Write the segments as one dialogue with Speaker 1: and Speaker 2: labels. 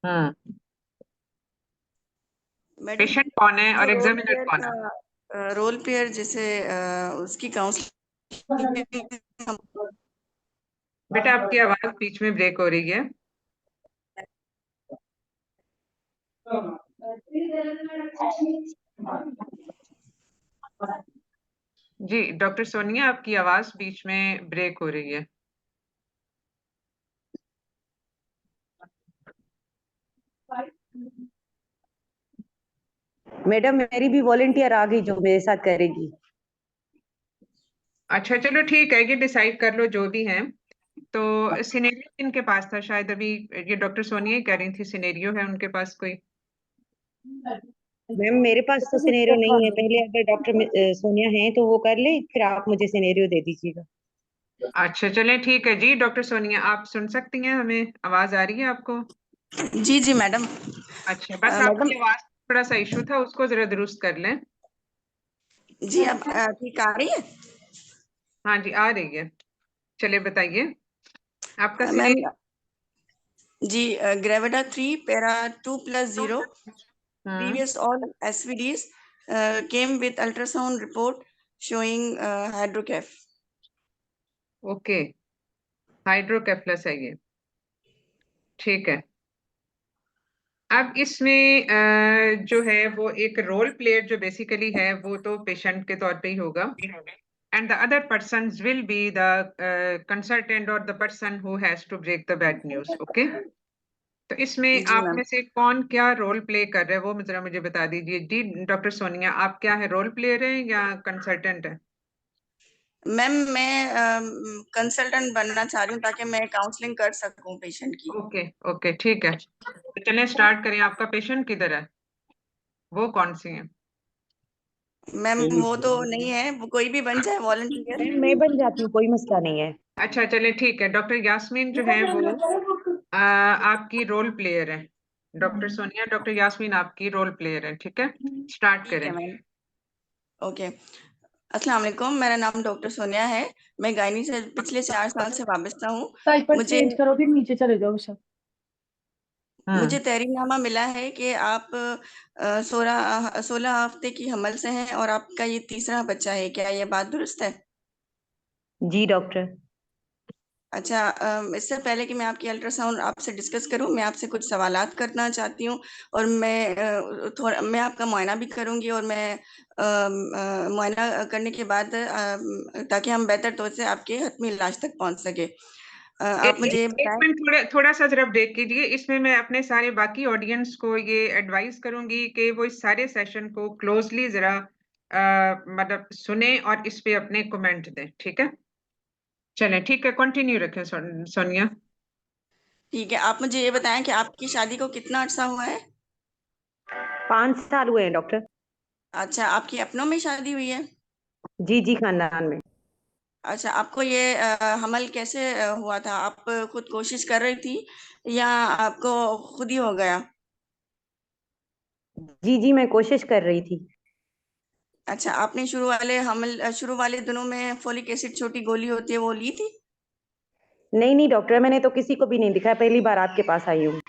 Speaker 1: हाँ,
Speaker 2: madam
Speaker 1: patient कौन है
Speaker 2: जो
Speaker 1: और एग्जामिनर कौन है?
Speaker 2: रोल प्लेयर जैसे उसकी काउंसलिंग हम
Speaker 1: बेटा आपकी आवाज बीच में ब्रेक हो रही है। जी डॉक्टर सोनिया, आपकी आवाज बीच में ब्रेक हो रही है।
Speaker 3: मैडम मेरी भी वॉलेंटियर आ गई जो मेरे साथ करेगी।
Speaker 1: अच्छा चलो ठीक है, ये डिसाइड कर लो जो भी है। तो सिनेरियो इनके पास था शायद अभी, ये डॉक्टर सोनिया ही कह रही थी सिनेरियो है उनके पास कोई।
Speaker 3: मैम मेरे पास तो सिनेरियो नहीं है, पहले अगर डॉक्टर सोनिया है तो वो कर ले, फिर आप मुझे सिनेरियो दे दीजिएगा।
Speaker 1: अच्छा चलें ठीक है जी। डॉक्टर सोनिया आप सुन सकती हैं, हमें आवाज आ रही है आपको?
Speaker 2: जी जी मैडम।
Speaker 1: अच्छा, बस
Speaker 2: मैडम
Speaker 1: आपकी आवाज थोड़ा सा इशू था, उसको जरा दुरुस्त कर लें।
Speaker 2: जी अब ठीक आ रही है?
Speaker 1: हाँ जी आ रही है। चलिए बताइए आपका
Speaker 2: मैम
Speaker 1: सिनेरियो।
Speaker 2: जी ग्रेविटा 3 पैरा 2+0
Speaker 1: हाँ
Speaker 2: previous all SVDs came with ultrasound report showing hydrocaph.
Speaker 1: Okay, hydrocephalus है ये, ठीक है। अब इसमें जो है वो एक रोल प्लेयर जो बेसिकली है वो तो पेशेंट के तौर पे ही होगा, and the other person will be the consultant और the person who has to break the bad news. Okay, तो इसमें
Speaker 2: जी
Speaker 1: आप
Speaker 2: मैम।
Speaker 1: में से कौन क्या रोल प्ले कर रहा है वो जरा मुझे बता दीजिए जी। डॉक्टर सोनिया आप क्या है, रोल प्लेयर है या कंसल्टेंट है?
Speaker 2: मैम मैं कंसल्टेंट बनना चाह रही हूँ ताकि मैं काउंसलिंग कर सकूं पेशेंट की।
Speaker 1: ओके ओके ठीक है, तो चलें स्टार्ट करें। आपका पेशेंट किधर है, वो कौन सी है?
Speaker 2: मैम वो तो नहीं है, वो कोई भी बन जाए वॉलंटियर।
Speaker 3: मैम मैं बन जाती हूँ, कोई मसला नहीं है।
Speaker 1: अच्छा चलें ठीक है, डॉक्टर यास्मीन जो है वो आपकी रोल प्लेयर है। डॉक्टर सोनिया, डॉक्टर यास्मीन आपकी रोल प्लेयर है, ठीक है। स्टार्ट
Speaker 2: ठीक
Speaker 1: करें।
Speaker 2: है मैम। ओके। अस्सलाम वालेकुम, मेरा नाम डॉक्टर सोनिया है। मैं गायनी से पिछले 4 साल से वाबस्ता हूँ।
Speaker 4: डायपर
Speaker 2: मुझे
Speaker 4: चेंज करो फिर नीचे चले जाओ सब।
Speaker 2: मुझे
Speaker 1: हम्म।
Speaker 2: तहरीरनामा मिला है कि आप 16 हफ्ते की हमल से हैं और आपका ये तीसरा बच्चा है, क्या ये बात दुरुस्त है?
Speaker 3: जी डॉक्टर।
Speaker 2: अच्छा, इससे पहले कि मैं आपकी अल्ट्रासाउंड आपसे डिस्कस करूं, मैं आपसे कुछ सवालात करना चाहती हूं और मैं आपका मुआयना भी करूंगी और मैं मुआयना करने के बाद ताकि हम बेहतर तौर से आपके हतमी इलाज तक पहुंच सके, आप मुझे ये
Speaker 1: एक
Speaker 2: बताएं।
Speaker 1: मिनट, थोड़ा सा जरा ब्रेक कीजिए। इसमें मैं अपने सारे बाकी ऑडियंस को ये एडवाइस करूंगी कि वो इस सारे सेशन को क्लोजली जरा मतलब सुने और इस पे अपने कमेंट दें, ठीक है। चलें ठीक है, कंटिन्यू रखें सोनिया।
Speaker 2: ठीक है, आप मुझे ये बताएं कि आपकी शादी को कितना अर्सा हुआ है?
Speaker 3: 5 साल हुए हैं डॉक्टर।
Speaker 2: अच्छा, आपकी अपनों में शादी हुई है?
Speaker 3: जी जी, खानदान में।
Speaker 2: अच्छा, आपको ये हमल कैसे हुआ था? आप खुद कोशिश कर रही थी या आपको खुद ही हो गया?
Speaker 3: जी जी, मैं कोशिश कर रही थी।
Speaker 2: अच्छा, आपने शुरू वाले दिनों में फोलिक एसिड छोटी गोली होती है वो ली थी?
Speaker 3: नहीं नहीं डॉक्टर, मैंने तो किसी को भी नहीं दिखाया, पहली बार आपके पास आई हूँ।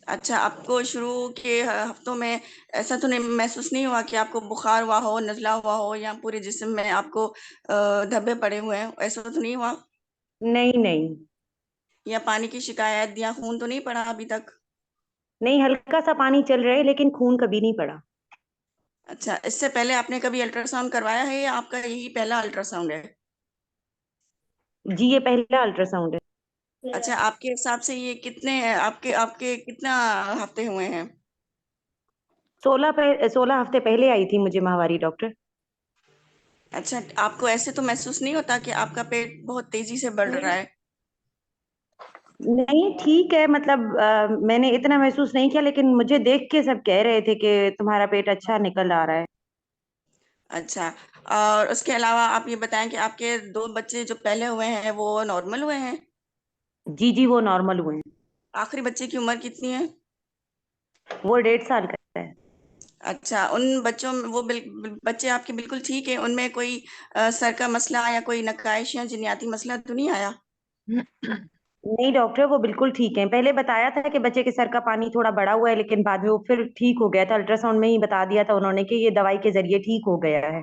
Speaker 2: अच्छा, आपको शुरू के हफ्तों में ऐसा तो नहीं महसूस नहीं हुआ कि आपको बुखार हुआ हो, नज़ला हुआ हो या पूरे जिस्म में आपको धब्बे पड़े हुए हैं, ऐसा तो नहीं हुआ?
Speaker 3: नहीं नहीं।
Speaker 2: या पानी की शिकायत या खून तो नहीं पड़ा अभी तक?
Speaker 3: नहीं, हल्का सा पानी चल रहा है लेकिन खून कभी नहीं पड़ा।
Speaker 2: अच्छा, इससे पहले आपने कभी अल्ट्रासाउंड करवाया है या आपका यही पहला अल्ट्रासाउंड है?
Speaker 3: जी ये पहला अल्ट्रासाउंड है।
Speaker 2: अच्छा, आपके हिसाब से ये कितने आपके आपके कितना हफ्ते हुए हैं?
Speaker 3: 16 हफ्ते पहले आई थी मुझे माहवारी डॉक्टर।
Speaker 2: अच्छा, आपको ऐसे तो महसूस नहीं होता कि आपका पेट बहुत तेजी से बढ़ रहा है?
Speaker 3: नहीं ठीक है, मतलब मैंने इतना महसूस नहीं किया, लेकिन मुझे देख के सब कह रहे थे कि तुम्हारा पेट अच्छा निकल आ रहा है।
Speaker 2: अच्छा, और उसके अलावा आप ये बताएं कि आपके 2 बच्चे जो पहले हुए हैं वो नॉर्मल हुए हैं?
Speaker 3: जी जी, वो नॉर्मल हुए हैं।
Speaker 2: आखिरी बच्चे की उम्र कितनी है?
Speaker 3: वो 1.5 साल का है।
Speaker 2: अच्छा, उन बच्चों में बच्चे आपके बिल्कुल ठीक है, उनमें कोई सर का मसला या कोई नकाइश या जिनियाती मसला तो नहीं आया?
Speaker 3: नहीं डॉक्टर, वो बिल्कुल ठीक है। पहले बताया था कि बच्चे के सर का पानी थोड़ा बढ़ा हुआ है, लेकिन बाद में वो फिर ठीक हो गया था। अल्ट्रासाउंड में ही बता दिया था उन्होंने कि ये दवाई के जरिए ठीक हो गया है।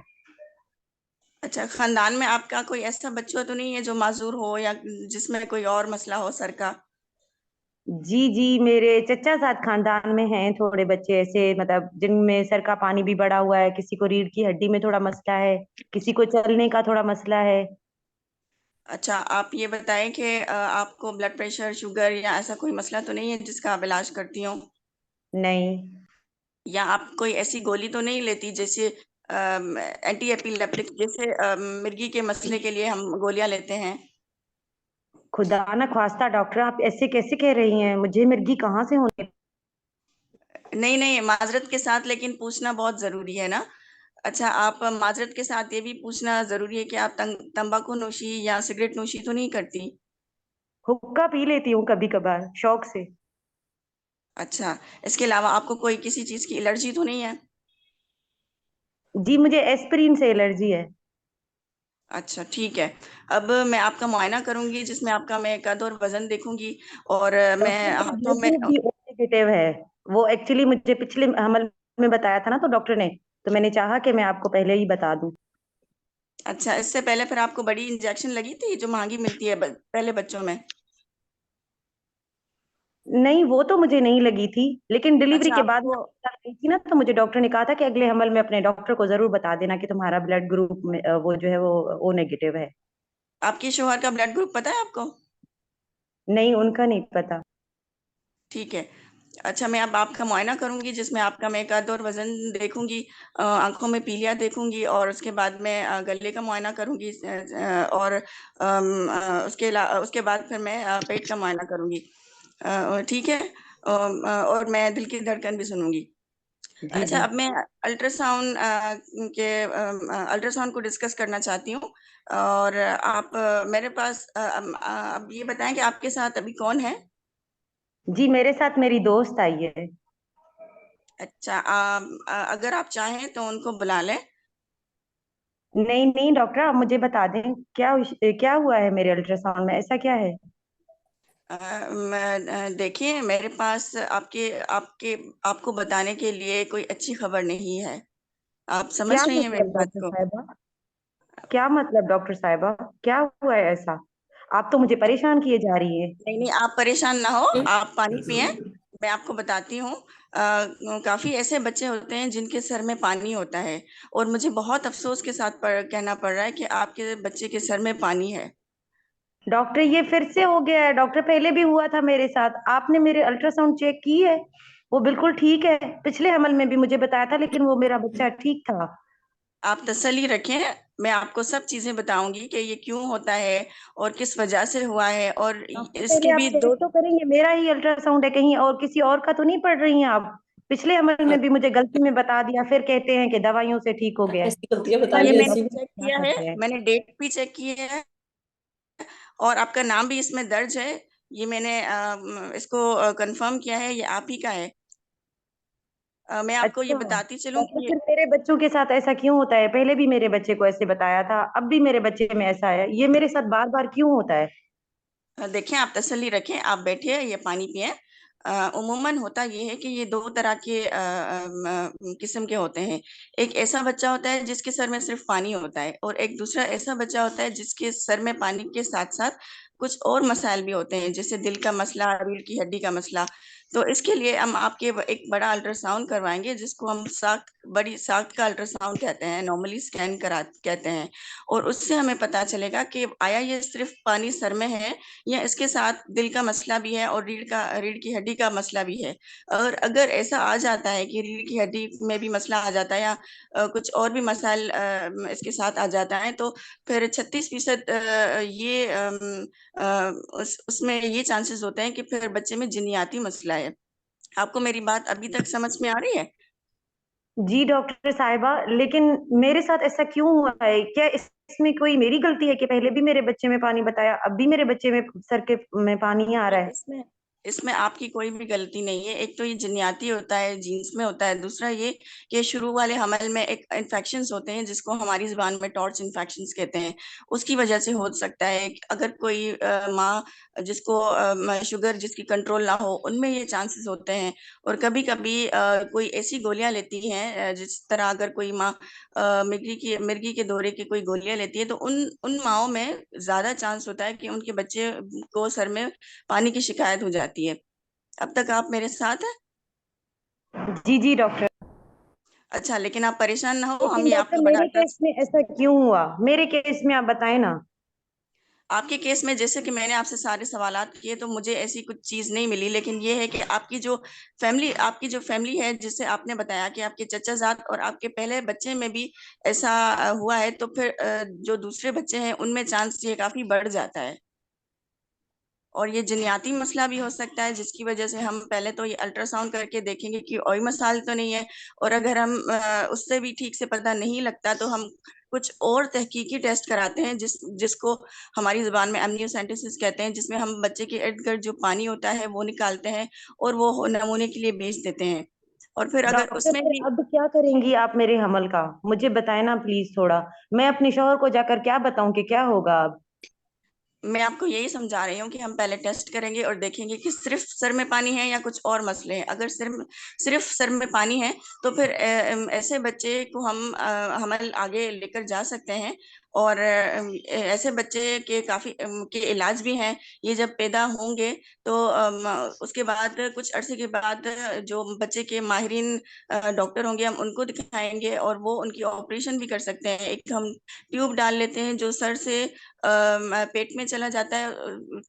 Speaker 2: अच्छा, खानदान में आपका कोई ऐसा बच्चा तो नहीं है जो माजूर हो या जिसमें कोई और मसला हो सर का?
Speaker 3: जी जी, मेरे चचा साथ खानदान में हैं थोड़े बच्चे ऐसे, मतलब जिनमें सर का पानी भी बढ़ा हुआ है। किसी को रीढ़ की हड्डी में थोड़ा मसला है, किसी को चलने का थोड़ा मसला है।
Speaker 2: अच्छा, आप ये बताएं कि आपको ब्लड प्रेशर, शुगर या ऐसा कोई मसला तो नहीं है जिसका आप इलाज करती हो?
Speaker 3: नहीं।
Speaker 2: या आप कोई ऐसी गोली तो नहीं लेती जैसे एंटी एपिलेप्टिक, जैसे मिर्गी के मसले के लिए हम गोलियां लेते हैं?
Speaker 3: खुदा ना ख्वास्ता डॉक्टर, आप ऐसे कैसे कह रही हैं? मुझे मिर्गी कहाँ से होने।
Speaker 2: नहीं नहीं, माजरत के साथ, लेकिन पूछना बहुत जरूरी है ना। अच्छा, आप माजरत के साथ ये भी पूछना जरूरी है कि आप तंबाकू नोशी या सिगरेट नोशी तो नहीं करती?
Speaker 3: हुक्का पी लेती हूँ कभी कभार शौक से।
Speaker 2: अच्छा, इसके अलावा आपको कोई किसी चीज की एलर्जी तो नहीं है?
Speaker 3: जी, मुझे एस्पिरिन से एलर्जी है।
Speaker 2: अच्छा, ठीक है। अब मैं आपका मुआयना करूंगी, जिसमें आपका मैं कद और वजन देखूंगी, और मैं
Speaker 3: डॉक्टर मेरा
Speaker 2: हाथों
Speaker 3: ब्लड
Speaker 2: में।
Speaker 3: ग्रुप भी ओ नेगेटिव है। वो एक्चुअली मुझे पिछले हमल में बताया था ना तो डॉक्टर ने, तो मैंने चाहा कि मैं आपको पहले ही बता दूं।
Speaker 2: अच्छा, इससे पहले फिर आपको बड़ी इंजेक्शन लगी थी जो महंगी मिलती है पहले बच्चों में?
Speaker 3: नहीं, वो तो मुझे नहीं लगी थी, लेकिन डिलीवरी
Speaker 2: अच्छा,
Speaker 3: के बाद मैं
Speaker 2: आपको
Speaker 3: अस्पताल गई थी ना, तो मुझे डॉक्टर ने कहा था कि अगले हमल में अपने डॉक्टर को जरूर बता देना कि तुम्हारा ब्लड ग्रुप में वो जो है वो ओ नेगेटिव है।
Speaker 2: आपके शोहर का ब्लड ग्रुप पता है आपको?
Speaker 3: नहीं, उनका नहीं पता।
Speaker 2: ठीक है। अच्छा, मैं अब आपका मुआयना करूंगी, जिसमें आपका मैं कद और वजन देखूंगी, आंखों में पीलिया देखूंगी, और उसके बाद मैं गले का मुआयना करूंगी, और उसके बाद फिर मैं पेट का मुआयना करूंगी। ठीक है। और मैं दिल की धड़कन भी सुनूंगी।
Speaker 3: जी
Speaker 2: अच्छा,
Speaker 3: जी।
Speaker 2: अब मैं अल्ट्रासाउंड अल्ट्रासाउंड को डिस्कस करना चाहती हूँ। और आप मेरे पास अब ये बताएं कि आपके साथ अभी कौन है?
Speaker 3: जी, मेरे साथ मेरी दोस्त आई है।
Speaker 2: अच्छा, अगर आप चाहें तो उनको बुला लें।
Speaker 3: नहीं नहीं डॉक्टर, आप मुझे बता दें क्या हुआ है मेरे अल्ट्रासाउंड में, ऐसा क्या है?
Speaker 2: देखिए, मेरे पास आपके आपके आपको बताने के लिए कोई अच्छी खबर नहीं है। आप समझ
Speaker 3: क्या
Speaker 2: रही हैं मेरी
Speaker 3: मतलब
Speaker 2: बात
Speaker 3: डॉक्टर
Speaker 2: को?
Speaker 3: साहबा? क्या मतलब डॉक्टर साहबा? क्या हुआ है ऐसा? आप तो मुझे परेशान किए जा रही है।
Speaker 2: नहीं नहीं, आप परेशान ना हो, आप पानी पिएं। मैं आपको बताती हूँ। काफी ऐसे बच्चे होते हैं जिनके सर में पानी होता है, और मुझे बहुत अफसोस के साथ कहना पड़ रहा है कि आपके बच्चे के सर में पानी है।
Speaker 3: डॉक्टर, ये फिर से हो गया है डॉक्टर, पहले भी हुआ था मेरे साथ। आपने मेरे अल्ट्रासाउंड चेक की है? वो बिल्कुल ठीक है। पिछले हमल में भी मुझे बताया था, लेकिन वो मेरा बच्चा ठीक था।
Speaker 2: आप तसल्ली रखें, मैं आपको सब चीजें बताऊंगी कि ये क्यों होता है और किस वजह से हुआ है, और
Speaker 3: डॉक्टर, पहले
Speaker 2: इसके
Speaker 3: आप
Speaker 2: भी
Speaker 3: चेक
Speaker 2: दो।
Speaker 3: तो करेंगे, मेरा ही अल्ट्रासाउंड है, कहीं और किसी और का तो नहीं पढ़ रही हैं आप? पिछले हमल में भी मुझे गलती में बता दिया, फिर कहते हैं कि दवाइयों से ठीक हो गया है।
Speaker 4: ऐसी गलतियां बता
Speaker 3: पता
Speaker 2: ये
Speaker 4: ली
Speaker 3: नहीं
Speaker 2: मैंने
Speaker 4: ऐसी।
Speaker 3: डॉक्टर
Speaker 2: चेक
Speaker 3: क्या
Speaker 2: किया है,
Speaker 3: करते हैं।
Speaker 2: मैंने डेट भी चेक की है, और आपका नाम भी इसमें दर्ज है। ये मैंने इसको कंफर्म किया है, ये आप ही का है। मैं आपको ये
Speaker 3: अच्छा
Speaker 2: बताती चलूं
Speaker 3: डॉक्टर,
Speaker 2: कि
Speaker 3: फिर मेरे बच्चों के साथ ऐसा क्यों होता है? पहले भी मेरे बच्चे को ऐसे बताया था, अब भी मेरे बच्चे में ऐसा है, ये मेरे साथ बार बार क्यों होता है?
Speaker 2: देखें, आप तसल्ली रखें, आप बैठिए, ये पानी पिएं। उमूमन होता ये है कि ये दो तरह के किस्म के होते हैं। एक ऐसा बच्चा होता है जिसके सर में सिर्फ पानी होता है, और एक दूसरा ऐसा बच्चा होता है जिसके सर में पानी के साथ साथ कुछ और मसाइल भी होते हैं, जैसे दिल का मसला, रीढ़ की हड्डी का मसला। तो इसके लिए हम आपके एक बड़ा अल्ट्रासाउंड करवाएंगे, जिसको हम बड़ी साख्त का अल्ट्रासाउंड कहते हैं, नॉर्मली स्कैन करा कहते हैं। और उससे हमें पता चलेगा कि आया ये सिर्फ पानी सर में है, या इसके साथ दिल का मसला भी है, और रीढ़ की हड्डी का मसला भी है। और अगर ऐसा आ जाता है कि रीढ़ की हड्डी में भी मसला आ जाता है, या कुछ और भी मसाइल इसके साथ आ जाता है, तो फिर 36% ये उसमें ये चांसेस होते हैं कि फिर बच्चे में जिन्नियाती मसला है। आपको मेरी बात अभी तक समझ में आ रही है?
Speaker 3: जी डॉक्टर साहिबा, लेकिन मेरे साथ ऐसा क्यों हुआ है? क्या इसमें कोई मेरी गलती है कि पहले भी मेरे बच्चे में पानी बताया, अब भी मेरे बच्चे में सर के में पानी आ रहा
Speaker 2: नहीं,
Speaker 3: है?
Speaker 2: इसमें इसमें आपकी कोई भी गलती नहीं है। एक तो ये जनियाती होता है, जीन्स में होता है। दूसरा ये कि शुरू वाले हमल में एक इन्फेक्शंस होते हैं जिसको हमारी जुबान में टॉर्च इन्फेक्शंस कहते हैं, उसकी वजह से हो सकता है। अगर कोई माँ जिसको शुगर जिसकी कंट्रोल ना हो, उनमें ये चांसेस होते हैं। और कभी कभी कोई ऐसी गोलियां लेती हैं, जिस तरह अगर कोई माँ मिर्गी के दौरे की कोई गोलियां लेती है, तो उन उन माओं में ज्यादा चांस होता है कि उनके बच्चे को सर में पानी की शिकायत हो जाती है। अब तक आप मेरे साथ हैं?
Speaker 3: जी जी डॉक्टर।
Speaker 2: अच्छा, लेकिन आप परेशान ना हो, हम
Speaker 3: लेकिन
Speaker 2: ये
Speaker 3: डॉक्टर
Speaker 2: आपका बड़ा
Speaker 3: मेरे केस में ऐसा क्यों हुआ? मेरे केस में आप बताएं ना।
Speaker 2: आपके केस में जैसे कि मैंने आपसे सारे सवालात किए, तो मुझे ऐसी कुछ चीज नहीं मिली। लेकिन ये है कि आपकी जो फैमिली है, जिससे आपने बताया कि आपके चचाजाद और आपके पहले बच्चे में भी ऐसा हुआ है, तो फिर जो दूसरे बच्चे हैं उनमें चांस ये काफी बढ़ जाता है। और ये जनियाती मसला भी हो सकता है, जिसकी वजह से हम पहले तो ये अल्ट्रासाउंड करके देखेंगे कि कोई मसाइल तो नहीं है। और अगर हम उससे भी ठीक से पता नहीं लगता, तो हम कुछ और तहकीकी टेस्ट कराते हैं, जिसको हमारी जुबान में एमनियोसेंटेसिस कहते हैं, जिसमें हम बच्चे के इर्द गिर्द जो पानी होता है वो निकालते हैं और वो नमूने के लिए भेज देते हैं। और फिर अगर
Speaker 3: डॉक्टर
Speaker 2: उसमें
Speaker 3: फिर
Speaker 2: भी
Speaker 3: अब क्या करेंगी आप मेरे हमल का? मुझे बताएं ना प्लीज थोड़ा। मैं अपने शौहर को जाकर क्या बताऊं कि क्या होगा अब?
Speaker 2: मैं आपको यही समझा रही हूँ कि हम पहले टेस्ट करेंगे और देखेंगे कि सिर्फ सर में पानी है या कुछ और मसले हैं। अगर सिर्फ सर में पानी है, तो फिर ऐसे बच्चे को हम हमल आगे लेकर जा सकते हैं। और ऐसे बच्चे के काफी के इलाज भी हैं। ये जब पैदा होंगे, तो उसके बाद कुछ अरसे के बाद जो बच्चे के माहिरीन डॉक्टर होंगे, हम उनको दिखाएंगे और वो उनकी ऑपरेशन भी कर सकते हैं। एक हम ट्यूब डाल लेते हैं जो सर से पेट में चला जाता है।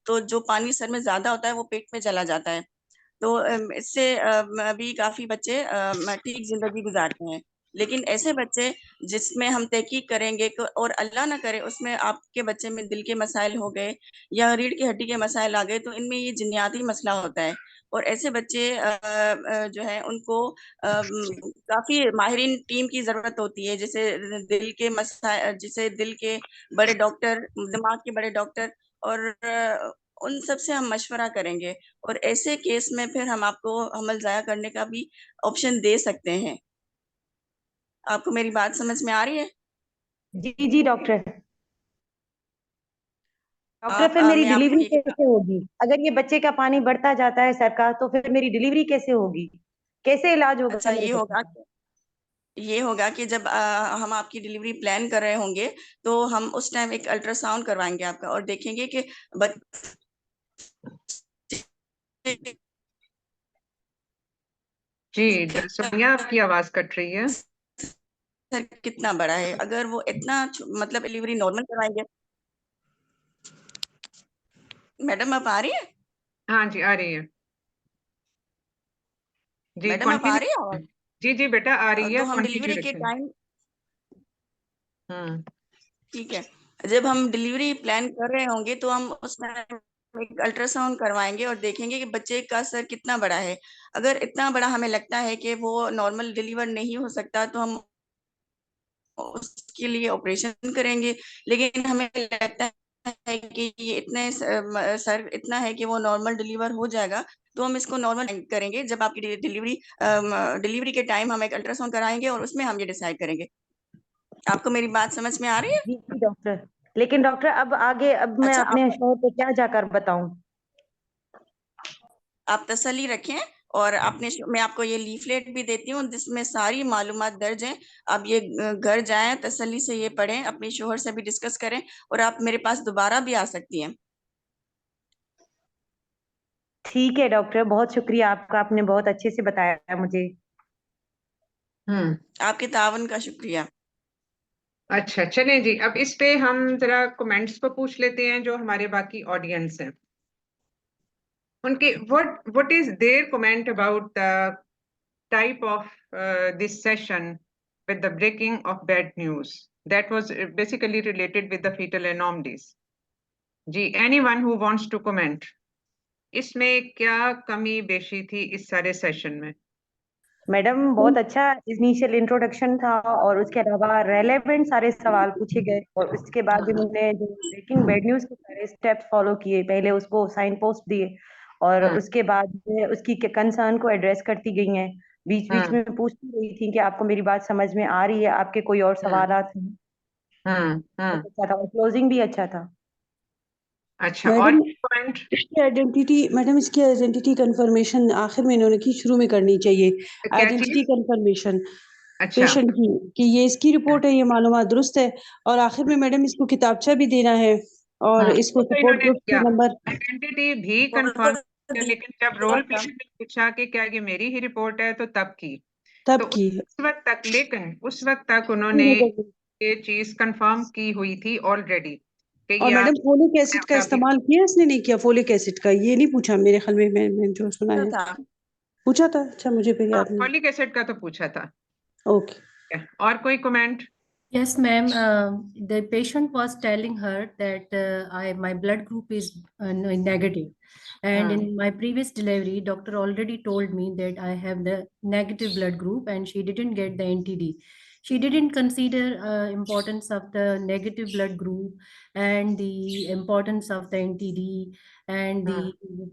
Speaker 2: तो जो पानी सर में ज्यादा होता है वो पेट में चला जाता है। तो इससे भी काफी बच्चे ठीक जिंदगी गुजारते हैं। लेकिन ऐसे बच्चे जिसमें हम तहकीक करेंगे और अल्लाह ना करे उसमें आपके बच्चे में दिल के मसाइल हो गए या रीढ़ की हड्डी के मसाइल आ गए, तो इनमें ये जिन्याती मसला होता है। और ऐसे बच्चे जो है उनको काफी माहिरीन टीम की जरूरत होती है, जैसे दिल के बड़े डॉक्टर, दिमाग के बड़े डॉक्टर। और उन सब से हम मशवरा करेंगे। और ऐसे केस में फिर हम आपको हमल जाया करने का भी ऑप्शन दे सकते हैं। आपको मेरी बात समझ में आ रही है?
Speaker 3: जी जी डॉक्टर। डॉक्टर फिर मेरी
Speaker 2: मैं आपको
Speaker 3: डिलीवरी
Speaker 2: ये
Speaker 3: कैसे होगी? अगर ये बच्चे का पानी बढ़ता जाता है सर का, तो फिर मेरी डिलीवरी कैसे होगी? कैसे इलाज
Speaker 2: अच्छा,
Speaker 3: होगा मेरे बच्चे का?
Speaker 2: ये होगा कि जब हम आपकी डिलीवरी प्लान कर रहे होंगे, तो हम उस टाइम एक अल्ट्रासाउंड करवाएंगे आपका और देखेंगे कि बच्चे
Speaker 1: जी सोनिया, आपकी आवाज कट रही है।
Speaker 2: सर कितना बड़ा है। अगर वो इतना मतलब डिलीवरी नॉर्मल करवाएंगे। मैडम आप आ रही है?
Speaker 1: हाँ जी, आ रही है। जी
Speaker 2: मैडम आप आ रही है
Speaker 1: कंटिन्यू।
Speaker 2: आवाज?
Speaker 1: जी जी बेटा, आ रही है,
Speaker 2: तो हम
Speaker 1: कंटिन्यू
Speaker 2: डिलीवरी के
Speaker 1: रखें।
Speaker 2: टाइम,
Speaker 1: हम्म।
Speaker 2: ठीक है, जब हम डिलीवरी प्लान कर रहे होंगे, तो हम उस टाइम एक अल्ट्रासाउंड करवाएंगे और देखेंगे कि बच्चे का सर कितना बड़ा है। अगर इतना बड़ा हमें लगता है कि वो नॉर्मल डिलीवर नहीं हो सकता, तो हम उसके लिए ऑपरेशन करेंगे। लेकिन हमें लगता है कि ये सर इतना है कि वो नॉर्मल डिलीवर हो जाएगा, तो हम इसको नॉर्मल करेंगे। जब आपकी डिलीवरी के टाइम हम एक अल्ट्रासाउंड कराएंगे और उसमें हम ये डिसाइड करेंगे। आपको मेरी बात समझ में आ रही है?
Speaker 3: जी जी डॉक्टर। लेकिन डॉक्टर अब आगे अब मैं
Speaker 2: अच्छा,
Speaker 3: अपने शौहर को क्या जाकर बताऊं?
Speaker 2: आप तसल्ली रखें। और मैं आपको ये लीफलेट भी देती हूँ जिसमें सारी मालूमात दर्ज हैं। आप ये घर जाएं, तसल्ली से ये पढ़ें, अपने शोहर से भी डिस्कस करें। और आप मेरे पास दोबारा भी आ सकती हैं।
Speaker 3: ठीक है डॉक्टर, बहुत शुक्रिया आपका, आपने बहुत अच्छे से बताया मुझे।
Speaker 1: हम्म।
Speaker 2: आपके तावन का शुक्रिया।
Speaker 1: अच्छा चलें जी, अब इस पे हम जरा कमेंट्स को पूछ लेते हैं जो हमारे बाकी ऑडियंस हैं उनके। What is there comment about the type of this session with the breaking of bad news that was basically related with the fetal anomalies. जी, anyone who wants to comment, इसमें क्या कमी बेशी थी इस सारे सेशन में?
Speaker 3: मैडम बहुत अच्छा इनिशियल इंट्रोडक्शन था, और उसके अलावा रेलेवेंट सारे सवाल पूछे गए, और उसके बाद इन्होंने जो ब्रेकिंग बैड न्यूज के सारे स्टेप्स फॉलो किए, पहले उसको साइन पोस्ट दिए और
Speaker 1: हम्म,
Speaker 3: उसके बाद में उसकी कंसर्न को एड्रेस करती गई हैं। बीच बीच
Speaker 1: हम्म,
Speaker 3: में पूछती रही थी कि आपको मेरी बात समझ में आ रही है, आपके कोई और
Speaker 1: हम्म,
Speaker 3: सवालात हैं।
Speaker 1: हम्म,
Speaker 3: बहुत अच्छा था और क्लोजिंग भी अच्छा था।
Speaker 1: अच्छा, और
Speaker 4: मैडम
Speaker 1: पॉइंट
Speaker 4: इसकी आइडेंटिटी कंफर्मेशन आखिर में इन्होंने की शुरू में करनी चाहिए।
Speaker 1: क्या
Speaker 4: आइडेंटिटी
Speaker 1: चीज?
Speaker 4: कंफर्मेशन
Speaker 1: अच्छा,
Speaker 4: पेशेंट की कि ये इसकी रिपोर्ट है, ये मालूमात दुरुस्त है, और आखिर में मैडम इसको किताबचा भी देना है और
Speaker 1: वो
Speaker 4: इसको
Speaker 1: तो
Speaker 4: सपोर्ट
Speaker 1: इन्होंने
Speaker 4: ग्रुप के
Speaker 1: किया,
Speaker 4: नंबर
Speaker 1: आइडेंटिटी भी
Speaker 4: वो
Speaker 1: कंफर्म
Speaker 4: तो
Speaker 1: किया, लेकिन जब
Speaker 4: दिया
Speaker 1: रोल
Speaker 4: था
Speaker 1: प्ले ने पूछा कि क्या ये मेरी ही रिपोर्ट है तो तब की। तो
Speaker 4: तब की।
Speaker 1: उस वक्त तक, लेकिन उस वक्त तक उन्होंने ये चीज कंफर्म की हुई थी ऑलरेडी कि
Speaker 4: और
Speaker 1: ये
Speaker 4: मैडम फोलिक एसिड का
Speaker 1: आप
Speaker 4: इस्तेमाल किया इसने, नहीं किया फोलिक एसिड का, ये नहीं पूछा मेरे ख्याल में, मैं जो सुना है
Speaker 2: था।
Speaker 4: पूछा था। अच्छा मुझे फिर
Speaker 1: हाँ,
Speaker 4: याद नहीं।
Speaker 1: फॉलिक एसिड का तो पूछा था।
Speaker 4: ओके।
Speaker 1: और कोई comment?
Speaker 5: Yes, ma'am. The patient was telling her that my blood group is negative, and in my previous delivery, doctor already told me that I have the negative blood group, and she didn't get the NTD. She didn't consider importance of the negative blood group and the importance of the NTD and the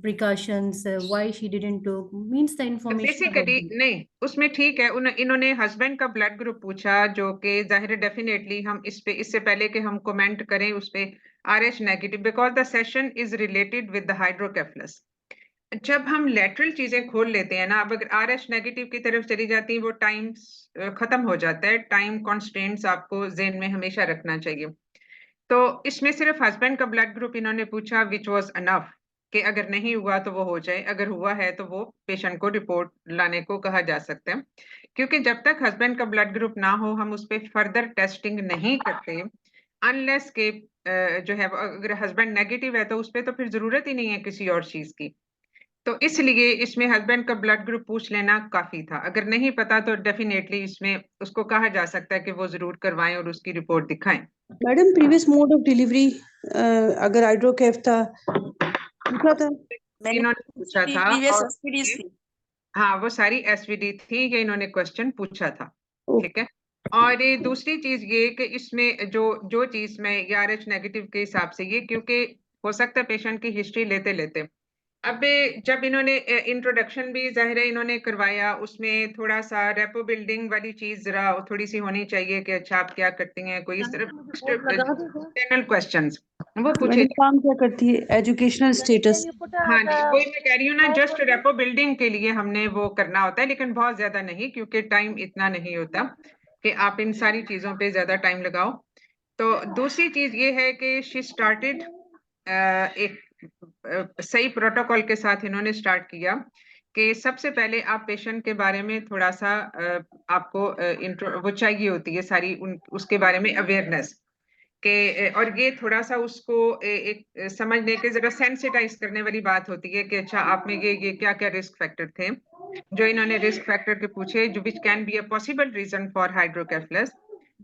Speaker 5: precautions. Why she didn't took means the information about
Speaker 1: basically
Speaker 5: it.
Speaker 1: नहीं, उसमें ठीक है, इन्होंने husband का blood group पूछा, जो कि जाहिर डेफिनेटली हम इस पे, इससे पहले कि हम कमेंट करें उस पे, RH negative, because the session is related with the hydrocephalus. जब हम लेटरल चीजें खोल लेते हैं ना, अब अगर RH नेगेटिव की तरफ चली जाती है, वो टाइम खत्म हो जाता है। टाइम कॉन्स्टेंट्स आपको जेन में हमेशा रखना चाहिए। तो इसमें सिर्फ हस्बैंड का ब्लड ग्रुप इन्होंने पूछा, विच वाज अनफ, कि अगर नहीं हुआ तो वो हो जाए, अगर हुआ है तो वो पेशेंट को रिपोर्ट लाने को कहा जा सकता है। क्योंकि जब तक हस्बैंड का ब्लड ग्रुप ना हो, हम उस पर फर्दर टेस्टिंग नहीं करते, अनलेस के जो है अगर हस्बैंड नेगेटिव है तो उस पर तो फिर जरूरत ही नहीं है किसी और चीज की। तो इसलिए इसमें हस्बैंड का ब्लड ग्रुप पूछ लेना काफी था। अगर नहीं पता तो डेफिनेटली इसमें उसको कहा जा सकता है कि वो जरूर करवाएं और उसकी रिपोर्ट दिखाएं।
Speaker 4: Madam previous mode of delivery अगर हाइड्रोकेफ था पूछा था।
Speaker 2: मैंने
Speaker 1: इन्होंने पूछा था,
Speaker 2: प्रीवियस
Speaker 1: और
Speaker 2: एसपीडीज थी।
Speaker 1: हाँ, वो सारी एसवीडी थी, ये इन्होंने क्वेश्चन पूछा था। ठीक है। और ये दूसरी चीज ये कि इसमें जो जो चीज में RH नेगेटिव के हिसाब से, ये क्योंकि हो सकता है पेशेंट की हिस्ट्री लेते लेते, अब जब इन्होंने इंट्रोडक्शन भी जाहिर है इन्होंने करवाया, उसमें थोड़ा सा रेपो बिल्डिंग वाली चीज जरा थोड़ी सी होनी चाहिए कि अच्छा आप क्या करती हैं, कोई इस तरह जनरल क्वेश्चंस वो पूछे।
Speaker 4: मैडम काम क्या करती है, एजुकेशनल स्टेटस।
Speaker 1: हाँ जी, वही मैं कह रही हूँ ना, जस्ट रेपो बिल्डिंग के लिए हमने वो करना होता है, लेकिन बहुत ज्यादा नहीं, क्योंकि टाइम इतना नहीं होता कि आप इन सारी चीजों पे ज्यादा टाइम लगाओ। तो दूसरी चीज ये है कि शी स्टार्टेड एक सही प्रोटोकॉल के साथ इन्होंने स्टार्ट किया कि सबसे पहले आप पेशेंट के बारे में थोड़ा सा आपको इंट्रो वो चाहिए होती है सारी उसके बारे में अवेयरनेस के, और ये थोड़ा सा उसको एक समझने के जरा सेंसिटाइज करने वाली बात होती है कि अच्छा आप में ये क्या क्या रिस्क फैक्टर थे, जो इन्होंने रिस्क फैक्टर के पूछे, जो which can be a possible reason for hydrocephalus.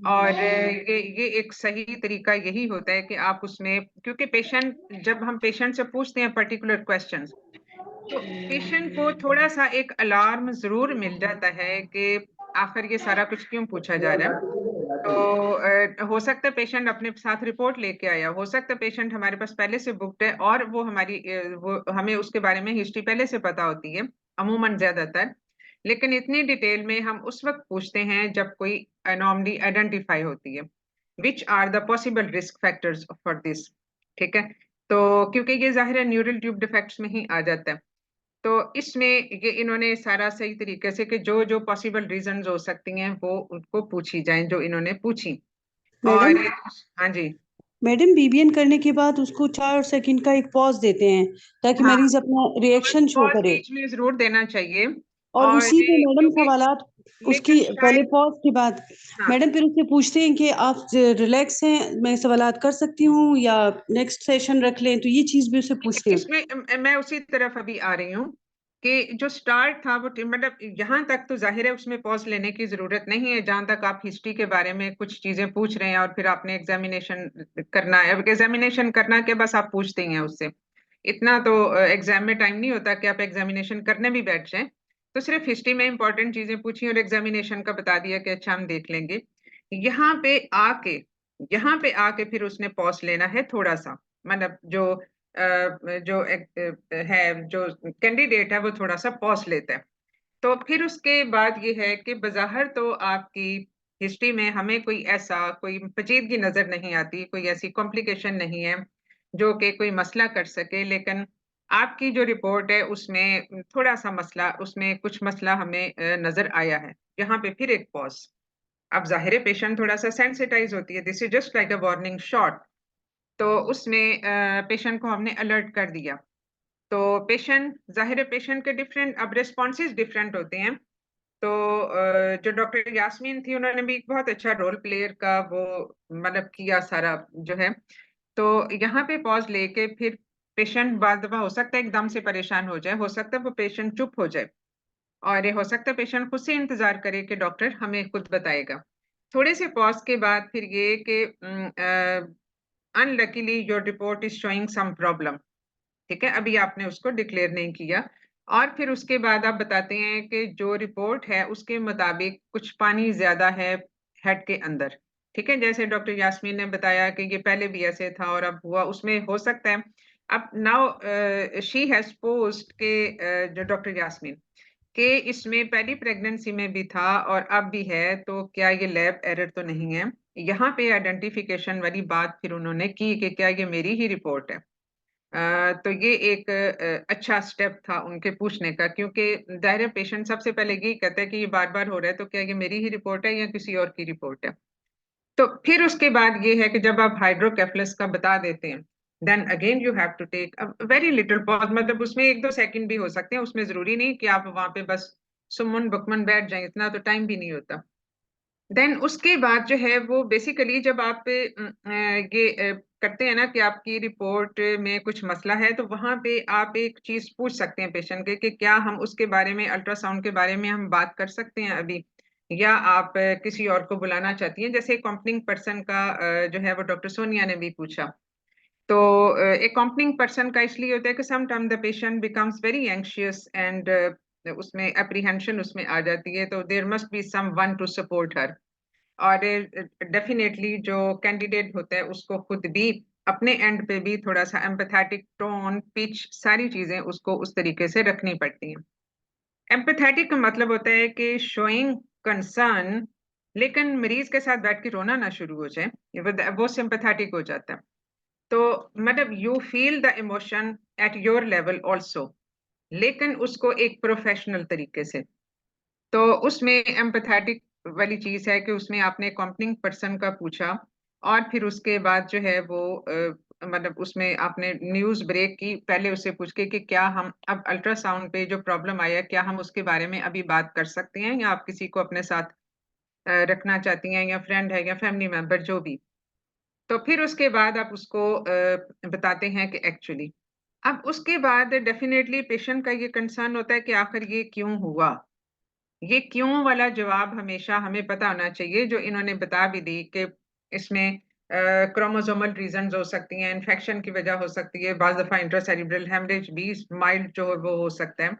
Speaker 1: और ये एक सही तरीका यही होता है कि आप उसमें, क्योंकि पेशेंट, जब हम पेशेंट से पूछते हैं पर्टिकुलर क्वेश्चंस, तो पेशेंट को थोड़ा सा एक अलार्म जरूर मिल जाता है कि आखिर ये सारा कुछ क्यों पूछा जा रहा है। तो हो सकता है पेशेंट अपने साथ रिपोर्ट लेके आया, हो सकता है पेशेंट हमारे पास पहले से बुक्ड है और वो वो हमें उसके बारे में हिस्ट्री पहले से पता होती है अमूमन ज्यादातर। लेकिन इतनी डिटेल में हम उस वक्त पूछते हैं जब कोई एनॉमली आइडेंटिफाई होती है, which are the possible risk factors for this. ठीक है। तो क्योंकि ये जाहिर है न्यूरल ट्यूब डिफेक्ट्स में ही आ जाता है, तो इसमें ये इन्होंने सारा सही तरीके से कि जो जो पॉसिबल रीजंस हो सकती हैं वो उनको पूछी जाएं, जो इन्होंने पूछी। और
Speaker 4: मैडम
Speaker 1: हाँ जी,
Speaker 4: मैडम बीबीएन करने के बाद उसको 4 सेकंड का एक पॉज देते हैं ताकि
Speaker 1: हाँ,
Speaker 4: मरीज अपना रिएक्शन शो
Speaker 1: पॉज
Speaker 4: करे,
Speaker 1: बीच में जरूर देना चाहिए।
Speaker 4: और
Speaker 1: और
Speaker 4: उसी पे मैडम
Speaker 1: क्योंकि
Speaker 4: सवालात उसकी
Speaker 1: लेकिन
Speaker 4: पहले
Speaker 1: शायद,
Speaker 4: पॉज के बाद
Speaker 1: हाँ,
Speaker 4: मैडम फिर उससे पूछते हैं कि आप रिलैक्स हैं, मैं सवालात कर सकती हूँ या नेक्स्ट सेशन रख लें, तो ये चीज भी उससे पूछते हैं।
Speaker 1: इसमें मैं उसी तरफ अभी आ रही हूँ कि जो स्टार्ट था वो मतलब यहाँ तक तो जाहिर है उसमें पॉज लेने की जरूरत नहीं है, जहां तक आप हिस्ट्री के बारे में कुछ चीजें पूछ रहे हैं और फिर आपने एग्जामिनेशन करना है। अब एग्जामिनेशन करना के बस आप पूछते ही हैं उससे, इतना तो एग्जाम में टाइम नहीं होता कि आप एग्जामिनेशन करने भी बैठ जाएं। तो सिर्फ हिस्ट्री में इंपॉर्टेंट चीजें पूछी और एग्जामिनेशन का बता दिया कि अच्छा हम देख लेंगे। यहाँ पे आके यहाँ पे आके फिर उसने पॉज लेना है थोड़ा सा, मतलब जो है जो कैंडिडेट है वो थोड़ा सा पॉज लेता है। तो फिर उसके बाद ये है कि बज़ाहिर तो आपकी हिस्ट्री में हमें कोई पेचीदगी नजर नहीं आती, कोई ऐसी कॉम्प्लिकेशन नहीं है जो कि कोई मसला कर सके, लेकिन आपकी जो रिपोर्ट है उसमें थोड़ा सा मसला, उसमें कुछ मसला हमें नजर आया है। यहाँ पे फिर एक पॉज। अब जाहिर है पेशेंट थोड़ा सा सेंसिटाइज होती है, this is just like a warning shot. तो उसमें पेशेंट को हमने अलर्ट कर दिया। तो पेशेंट, जाहिर है पेशेंट के डिफरेंट अब रिस्पॉन्सेज डिफरेंट होते हैं। तो जो डॉक्टर यास्मीन थी उन्होंने भी एक बहुत अच्छा रोल प्लेयर का वो मतलब किया सारा जो है। तो यहाँ पे पॉज लेके फिर पेशेंट बाद दफा हो सकता है एकदम से परेशान हो जाए, हो सकता है वो पेशेंट चुप हो जाए, और ये हो सकता है पेशेंट खुद से इंतजार करे कि डॉक्टर हमें खुद बताएगा। थोड़े से पॉज के बाद फिर ये कि unluckily your report is showing some problem, ठीक है, अभी आपने उसको डिक्लेयर नहीं किया, और फिर उसके बाद आप बताते हैं कि जो रिपोर्ट है उसके मुताबिक कुछ पानी ज्यादा है हेड के अंदर, ठीक है, जैसे डॉक्टर यास्मीन ने बताया कि ये पहले भी ऐसे था और अब हुआ, उसमें हो सकता है। अब नाउ शी हैज पोस्ट के जो डॉक्टर यास्मीन कि इसमें पहली प्रेगनेंसी में भी था और अब भी है, तो क्या ये लैब एरर तो नहीं है। यहाँ पे आइडेंटिफिकेशन वाली बात फिर उन्होंने की कि क्या ये मेरी ही रिपोर्ट है। तो ये एक अच्छा स्टेप था उनके पूछने का, क्योंकि दायरे पेशेंट सबसे पहले यही कहता है कि ये बार बार हो रहा है, तो क्या ये मेरी ही रिपोर्ट है या किसी और की रिपोर्ट है। तो फिर उसके बाद ये है कि जब आप हाइड्रोकेफलस का बता देते हैं, then again you have to take a very little pause, मतलब उसमें 1-2 सेकंड भी हो सकते हैं, उसमें जरूरी नहीं कि आप वहां पे बस सुमन बकमन बैठ जाएं, इतना तो टाइम भी नहीं होता। देन उसके बाद जो है वो बेसिकली जब आप ये करते हैं ना कि आपकी रिपोर्ट में कुछ मसला है, तो वहां पे आप एक चीज पूछ सकते हैं पेशेंट के कि क्या हम उसके बारे में, अल्ट्रासाउंड के बारे में हम बात कर सकते हैं अभी, या आप किसी और को बुलाना चाहती हैं। जैसे अकॉम्पनिंग पर्सन का जो है वो डॉक्टर सोनिया ने भी पूछा। तो अकॉम्पनिंग पर्सन का इसलिए होता है कि some time the patient becomes very anxious and उसमें एप्रीहेंशन उसमें आ जाती है, तो there must be someone to support her. और डेफिनेटली जो कैंडिडेट होता है उसको खुद भी अपने एंड पे भी थोड़ा सा एम्पैथेटिक टोन, पिच, सारी चीजें उसको उस तरीके से रखनी पड़ती हैं। एम्पैथेटिक का मतलब होता है कि शोइंग कंसर्न, लेकिन मरीज के साथ बैठ के रोना ना शुरू हो जाए, वो सिंपैथेटिक हो जाता है। तो मतलब you feel the emotion at your level also, लेकिन उसको एक प्रोफेशनल तरीके से। तो उसमें एम्पैथेटिक वाली चीज है कि उसमें आपने अकॉम्पनिंग पर्सन का पूछा, और फिर उसके बाद जो है वो मतलब उसमें आपने न्यूज ब्रेक की, पहले उससे पूछ के कि क्या हम अब अल्ट्रासाउंड पे जो प्रॉब्लम आया क्या हम उसके बारे में अभी बात कर सकते हैं, या आप किसी को अपने साथ रखना चाहती हैं, या फ्रेंड है या फैमिली मेंबर जो भी। तो फिर उसके बाद आप उसको बताते हैं कि एक्चुअली, अब उसके बाद डेफिनेटली पेशेंट का ये कंसर्न होता है कि आखिर ये क्यों हुआ। ये क्यों वाला जवाब हमेशा हमें पता होना चाहिए, जो इन्होंने बता भी दी कि इसमें क्रोमोसोमल रीजंस हो सकती हैं, इन्फेक्शन की वजह हो सकती है, बाज दफा इंट्रासेरिब्रल हेमरेज भी माइल्ड जो वो हो सकता है,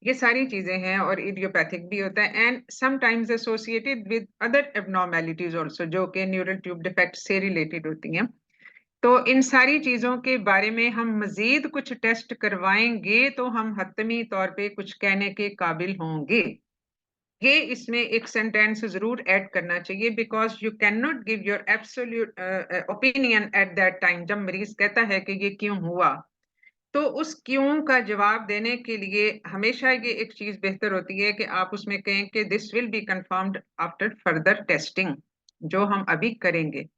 Speaker 1: ये सारी चीजें हैं, और इडियोपैथिक भी होता है, and sometimes associated with other abnormalities also, जो कि न्यूरल ट्यूब डिफेक्ट से रिलेटेड होती हैं। तो इन सारी चीजों के बारे में हम मजीद कुछ टेस्ट करवाएंगे तो हम हतमी तौर पे कुछ कहने के काबिल होंगे। ये इसमें एक सेंटेंस जरूर ऐड करना चाहिए, because you can not give your absolute opinion at that time. जब मरीज कहता है कि ये क्यों हुआ, तो उस क्यों का जवाब देने के लिए हमेशा ये एक चीज बेहतर होती है कि आप उसमें कहें कि this will be confirmed after further testing, जो हम अभी करेंगे।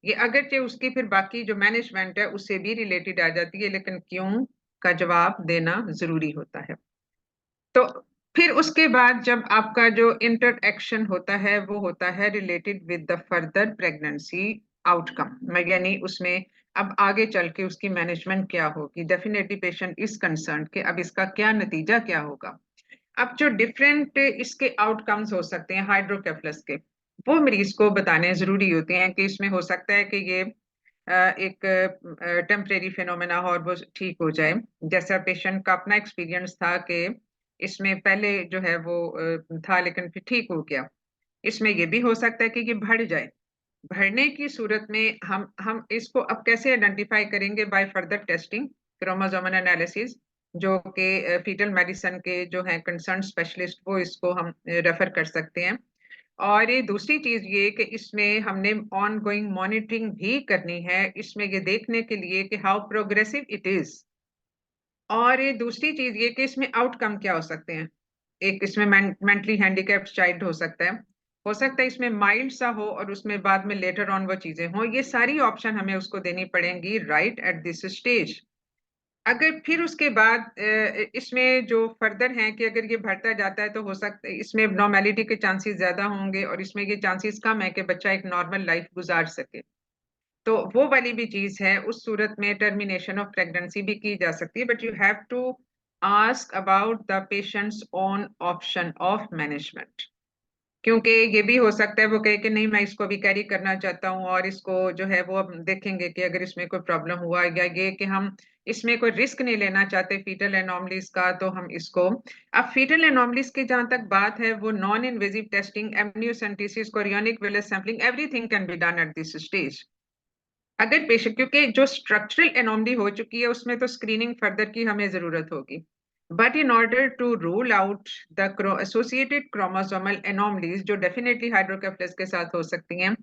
Speaker 1: ये अगरचे उसकी फिर बाकी जो मैनेजमेंट है उससे भी रिलेटेड आ जाती है, लेकिन क्यों का जवाब देना जरूरी होता है। तो फिर उसके बाद जब आपका जो इंटरएक्शन होता है वो होता है related with the further pregnancy outcome, यानी उसमें अब आगे चल के उसकी मैनेजमेंट क्या होगी। डेफिनेटली पेशेंट इज कंसर्न कि अब इसका क्या नतीजा क्या होगा। अब जो डिफरेंट इसके आउटकम्स हो सकते हैं हाइड्रोकेफलस के, वो मरीज को बताने जरूरी होते हैं कि इसमें हो सकता है कि ये एक टेम्परेरी फिनोमेना हो और वो ठीक हो जाए। जैसा पेशेंट का अपना एक्सपीरियंस था कि इसमें पहले जो है वो था लेकिन फिर ठीक हो गया। इसमें ये भी हो सकता है कि ये बढ़ जाए। बढ़ने की सूरत में हम इसको अब कैसे आइडेंटिफाई करेंगे? By further testing. Chromosomal analysis, जो कि फीटल मेडिसिन के जो हैं कंसर्न स्पेशलिस्ट, वो इसको हम रेफर कर सकते हैं। और ये दूसरी चीज ये कि इसमें हमने ऑन गोइंग मॉनिटरिंग भी करनी है, इसमें ये देखने के लिए कि हाउ प्रोग्रेसिव इट इज। और ये दूसरी चीज ये कि इसमें आउटकम क्या हो सकते हैं। एक इसमें मेंटली हैंडीकैप्ड चाइल्ड हो सकता है इसमें माइल्ड सा हो और उसमें बाद में लेटर ऑन वो चीजें हों। ये सारी ऑप्शन हमें उसको देनी पड़ेंगी राइट एट दिस स्टेज। अगर फिर उसके बाद इसमें जो फर्दर है कि अगर ये बढ़ता जाता है तो हो सकता है इसमें नॉर्मेलिटी के चांसेस ज्यादा होंगे और इसमें ये चांसेस कम है कि बच्चा एक नॉर्मल लाइफ गुजार सके। तो वो वाली भी चीज है, उस सूरत में टर्मिनेशन ऑफ प्रेगनेंसी भी की जा सकती है, but you have to ask about the patients own option of management. क्योंकि ये भी हो सकता है वो कहे कि नहीं मैं इसको भी कैरी करना चाहता हूँ और इसको जो है वो अब देखेंगे कि अगर इसमें कोई प्रॉब्लम हुआ या ये कि हम इसमें कोई रिस्क नहीं लेना चाहते फीटल एनॉमलीज का, तो हम इसको। अब फीटल एनॉमलीज की जहां तक बात है, वो non invasive testing, amniocentesis, chorionic village sampling, everything can be done at this stage. अगर पेशेंट, क्योंकि जो स्ट्रक्चरल एनोमली हो चुकी है उसमें तो स्क्रीनिंग फर्दर की हमें जरूरत होगी, but in order to rule out the associated chromosomal anomalies जो डेफिनेटली हाइड्रोकेफेलस के साथ हो सकती हैं,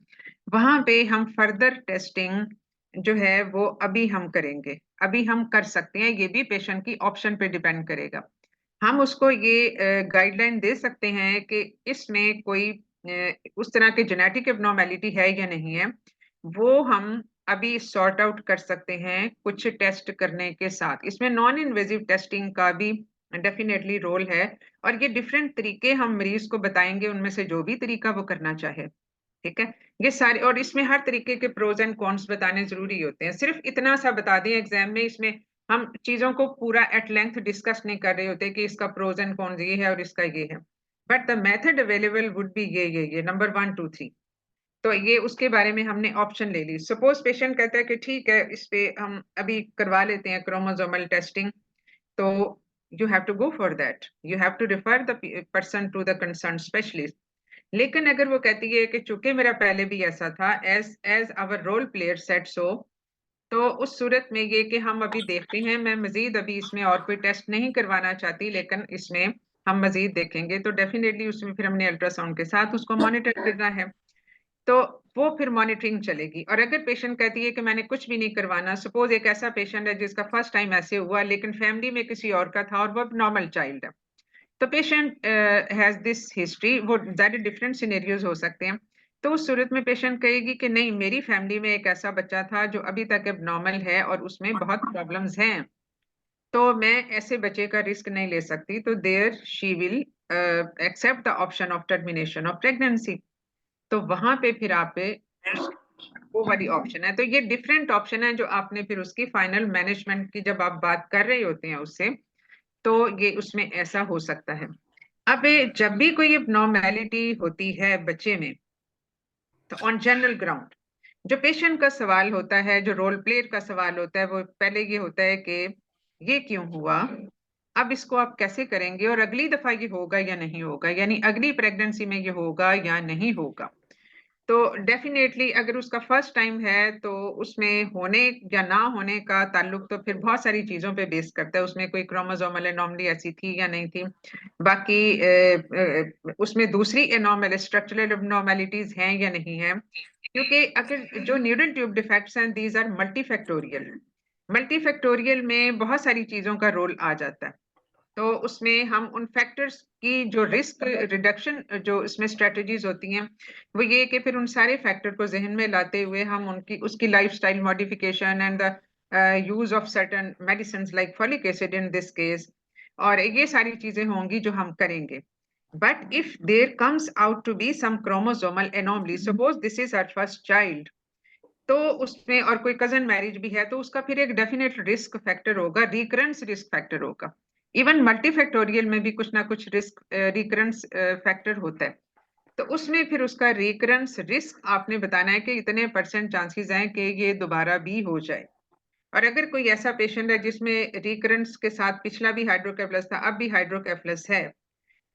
Speaker 1: वहां पे हम फर्दर टेस्टिंग जो है वो अभी हम करेंगे, अभी हम कर सकते हैं। ये भी पेशेंट की ऑप्शन पे डिपेंड करेगा। हम उसको ये गाइडलाइन दे सकते हैं कि इसमें कोई उस तरह की जेनेटिक एबनॉर्मेलिटी है या नहीं है, वो हम अभी सॉर्ट आउट कर सकते हैं कुछ टेस्ट करने के साथ। इसमें नॉन इन्वेजिव टेस्टिंग का भी डेफिनेटली रोल है, और ये डिफरेंट तरीके हम मरीज को बताएंगे, उनमें से जो भी तरीका वो करना चाहे। ठीक है, ये सारे, और इसमें हर तरीके के प्रोज एंड कॉन्स बताने जरूरी होते हैं। सिर्फ इतना सा बता दें एग्जाम में, इसमें हम चीजों को पूरा एट लेंथ डिस्कस नहीं कर रहे होते कि इसका प्रोज एंड कॉन्स ये है और इसका ये है, but the method available would be ये नंबर 1 2 3। तो ये उसके बारे में हमने ऑप्शन ले ली। सपोज पेशेंट कहता है कि ठीक है इस पे हम अभी करवा लेते हैं क्रोमोसोमल टेस्टिंग, तो you have to go for that, you have to refer the person to the concern specialist. लेकिन अगर वो कहती है कि चूंकि मेरा पहले भी ऐसा था, as as our role player set so, तो उस सूरत में ये कि हम अभी देखते हैं, मैं मजीद अभी इसमें और कोई टेस्ट नहीं करवाना चाहती, लेकिन इसमें हम मजीद देखेंगे, तो डेफिनेटली उसमें फिर हमने अल्ट्रासाउंड के साथ उसको मॉनिटर करना है, तो वो फिर मॉनिटरिंग चलेगी। और अगर पेशेंट कहती है कि मैंने कुछ भी नहीं करवाना, सपोज एक ऐसा पेशेंट है जिसका फर्स्ट टाइम ऐसे हुआ लेकिन फैमिली में किसी और का था और वो नॉर्मल चाइल्ड है, तो पेशेंट हैज दिस हिस्ट्री, वो ज़्यादा डिफरेंट सिनेरियोज हो सकते हैं। तो उस सूरत में पेशेंट कहेगी कि नहीं मेरी फैमिली में एक ऐसा बच्चा था जो अभी तक अब नॉर्मल है और उसमें बहुत प्रॉब्लम्स हैं, तो मैं ऐसे बच्चे का रिस्क नहीं ले सकती, तो there she will accept the option of termination of pregnancy. तो वहां पे फिर आप पे वो वाली ऑप्शन है। तो ये डिफरेंट ऑप्शन है जो आपने फिर उसकी फाइनल मैनेजमेंट की जब आप बात कर रहे होते हैं उससे, तो ये उसमें ऐसा हो सकता है। अब जब भी कोई एबनॉर्मेलिटी होती है बच्चे में, तो ऑन जनरल ग्राउंड जो पेशेंट का सवाल होता है, जो रोल प्लेयर का सवाल होता है, वो पहले ये होता है कि ये क्यों हुआ, अब इसको आप कैसे करेंगे, और अगली दफा ये होगा या नहीं होगा, यानी अगली प्रेगनेंसी में ये होगा या नहीं होगा। तो डेफिनेटली अगर उसका फर्स्ट टाइम है तो उसमें होने या ना होने का ताल्लुक तो फिर बहुत सारी चीजों पे बेस करता है, उसमें कोई क्रोमोसोमल एनॉमली ऐसी थी या नहीं थी, बाकी उसमें दूसरी एनॉमल स्ट्रक्चरल एबनॉर्मेलिटीज हैं या नहीं है। क्योंकि अगर जो न्यूरल ट्यूब डिफेक्ट्स हैं, दीज आर मल्टीफैक्टोरियल, मल्टीफैक्टोरियल में बहुत सारी चीजों का रोल आ जाता है। तो उसमें हम उन फैक्टर्स की जो रिस्क रिडक्शन जो इसमें स्ट्रेटजीज होती हैं, वो ये कि फिर उन सारे फैक्टर को जहन में लाते हुए हम उनकी उसकी lifestyle modification and the use of certain medicine like folic acid in this case, और ये सारी चीजें होंगी जो हम करेंगे। But if there comes out to be some chromosomal anomaly, suppose this is our first child, तो उसमें और कोई कजन मैरिज भी है, तो उसका फिर एक डेफिनेट रिस्क फैक्टर होगा, रिकरेंस रिस्क फैक्टर होगा। इवन मल्टीफैक्टोरियल में भी कुछ ना कुछ रिस्क रिकरेंस फैक्टर होता है, तो उसमें फिर उसका रिकरेंस रिस्क आपने बताना है कि इतने % चांसेस हैं कि ये दोबारा भी हो जाए। और अगर कोई ऐसा पेशेंट है जिसमें रिकरेंस के साथ पिछला भी हाइड्रोकेफलस था, अब भी हाइड्रोकेफलस है,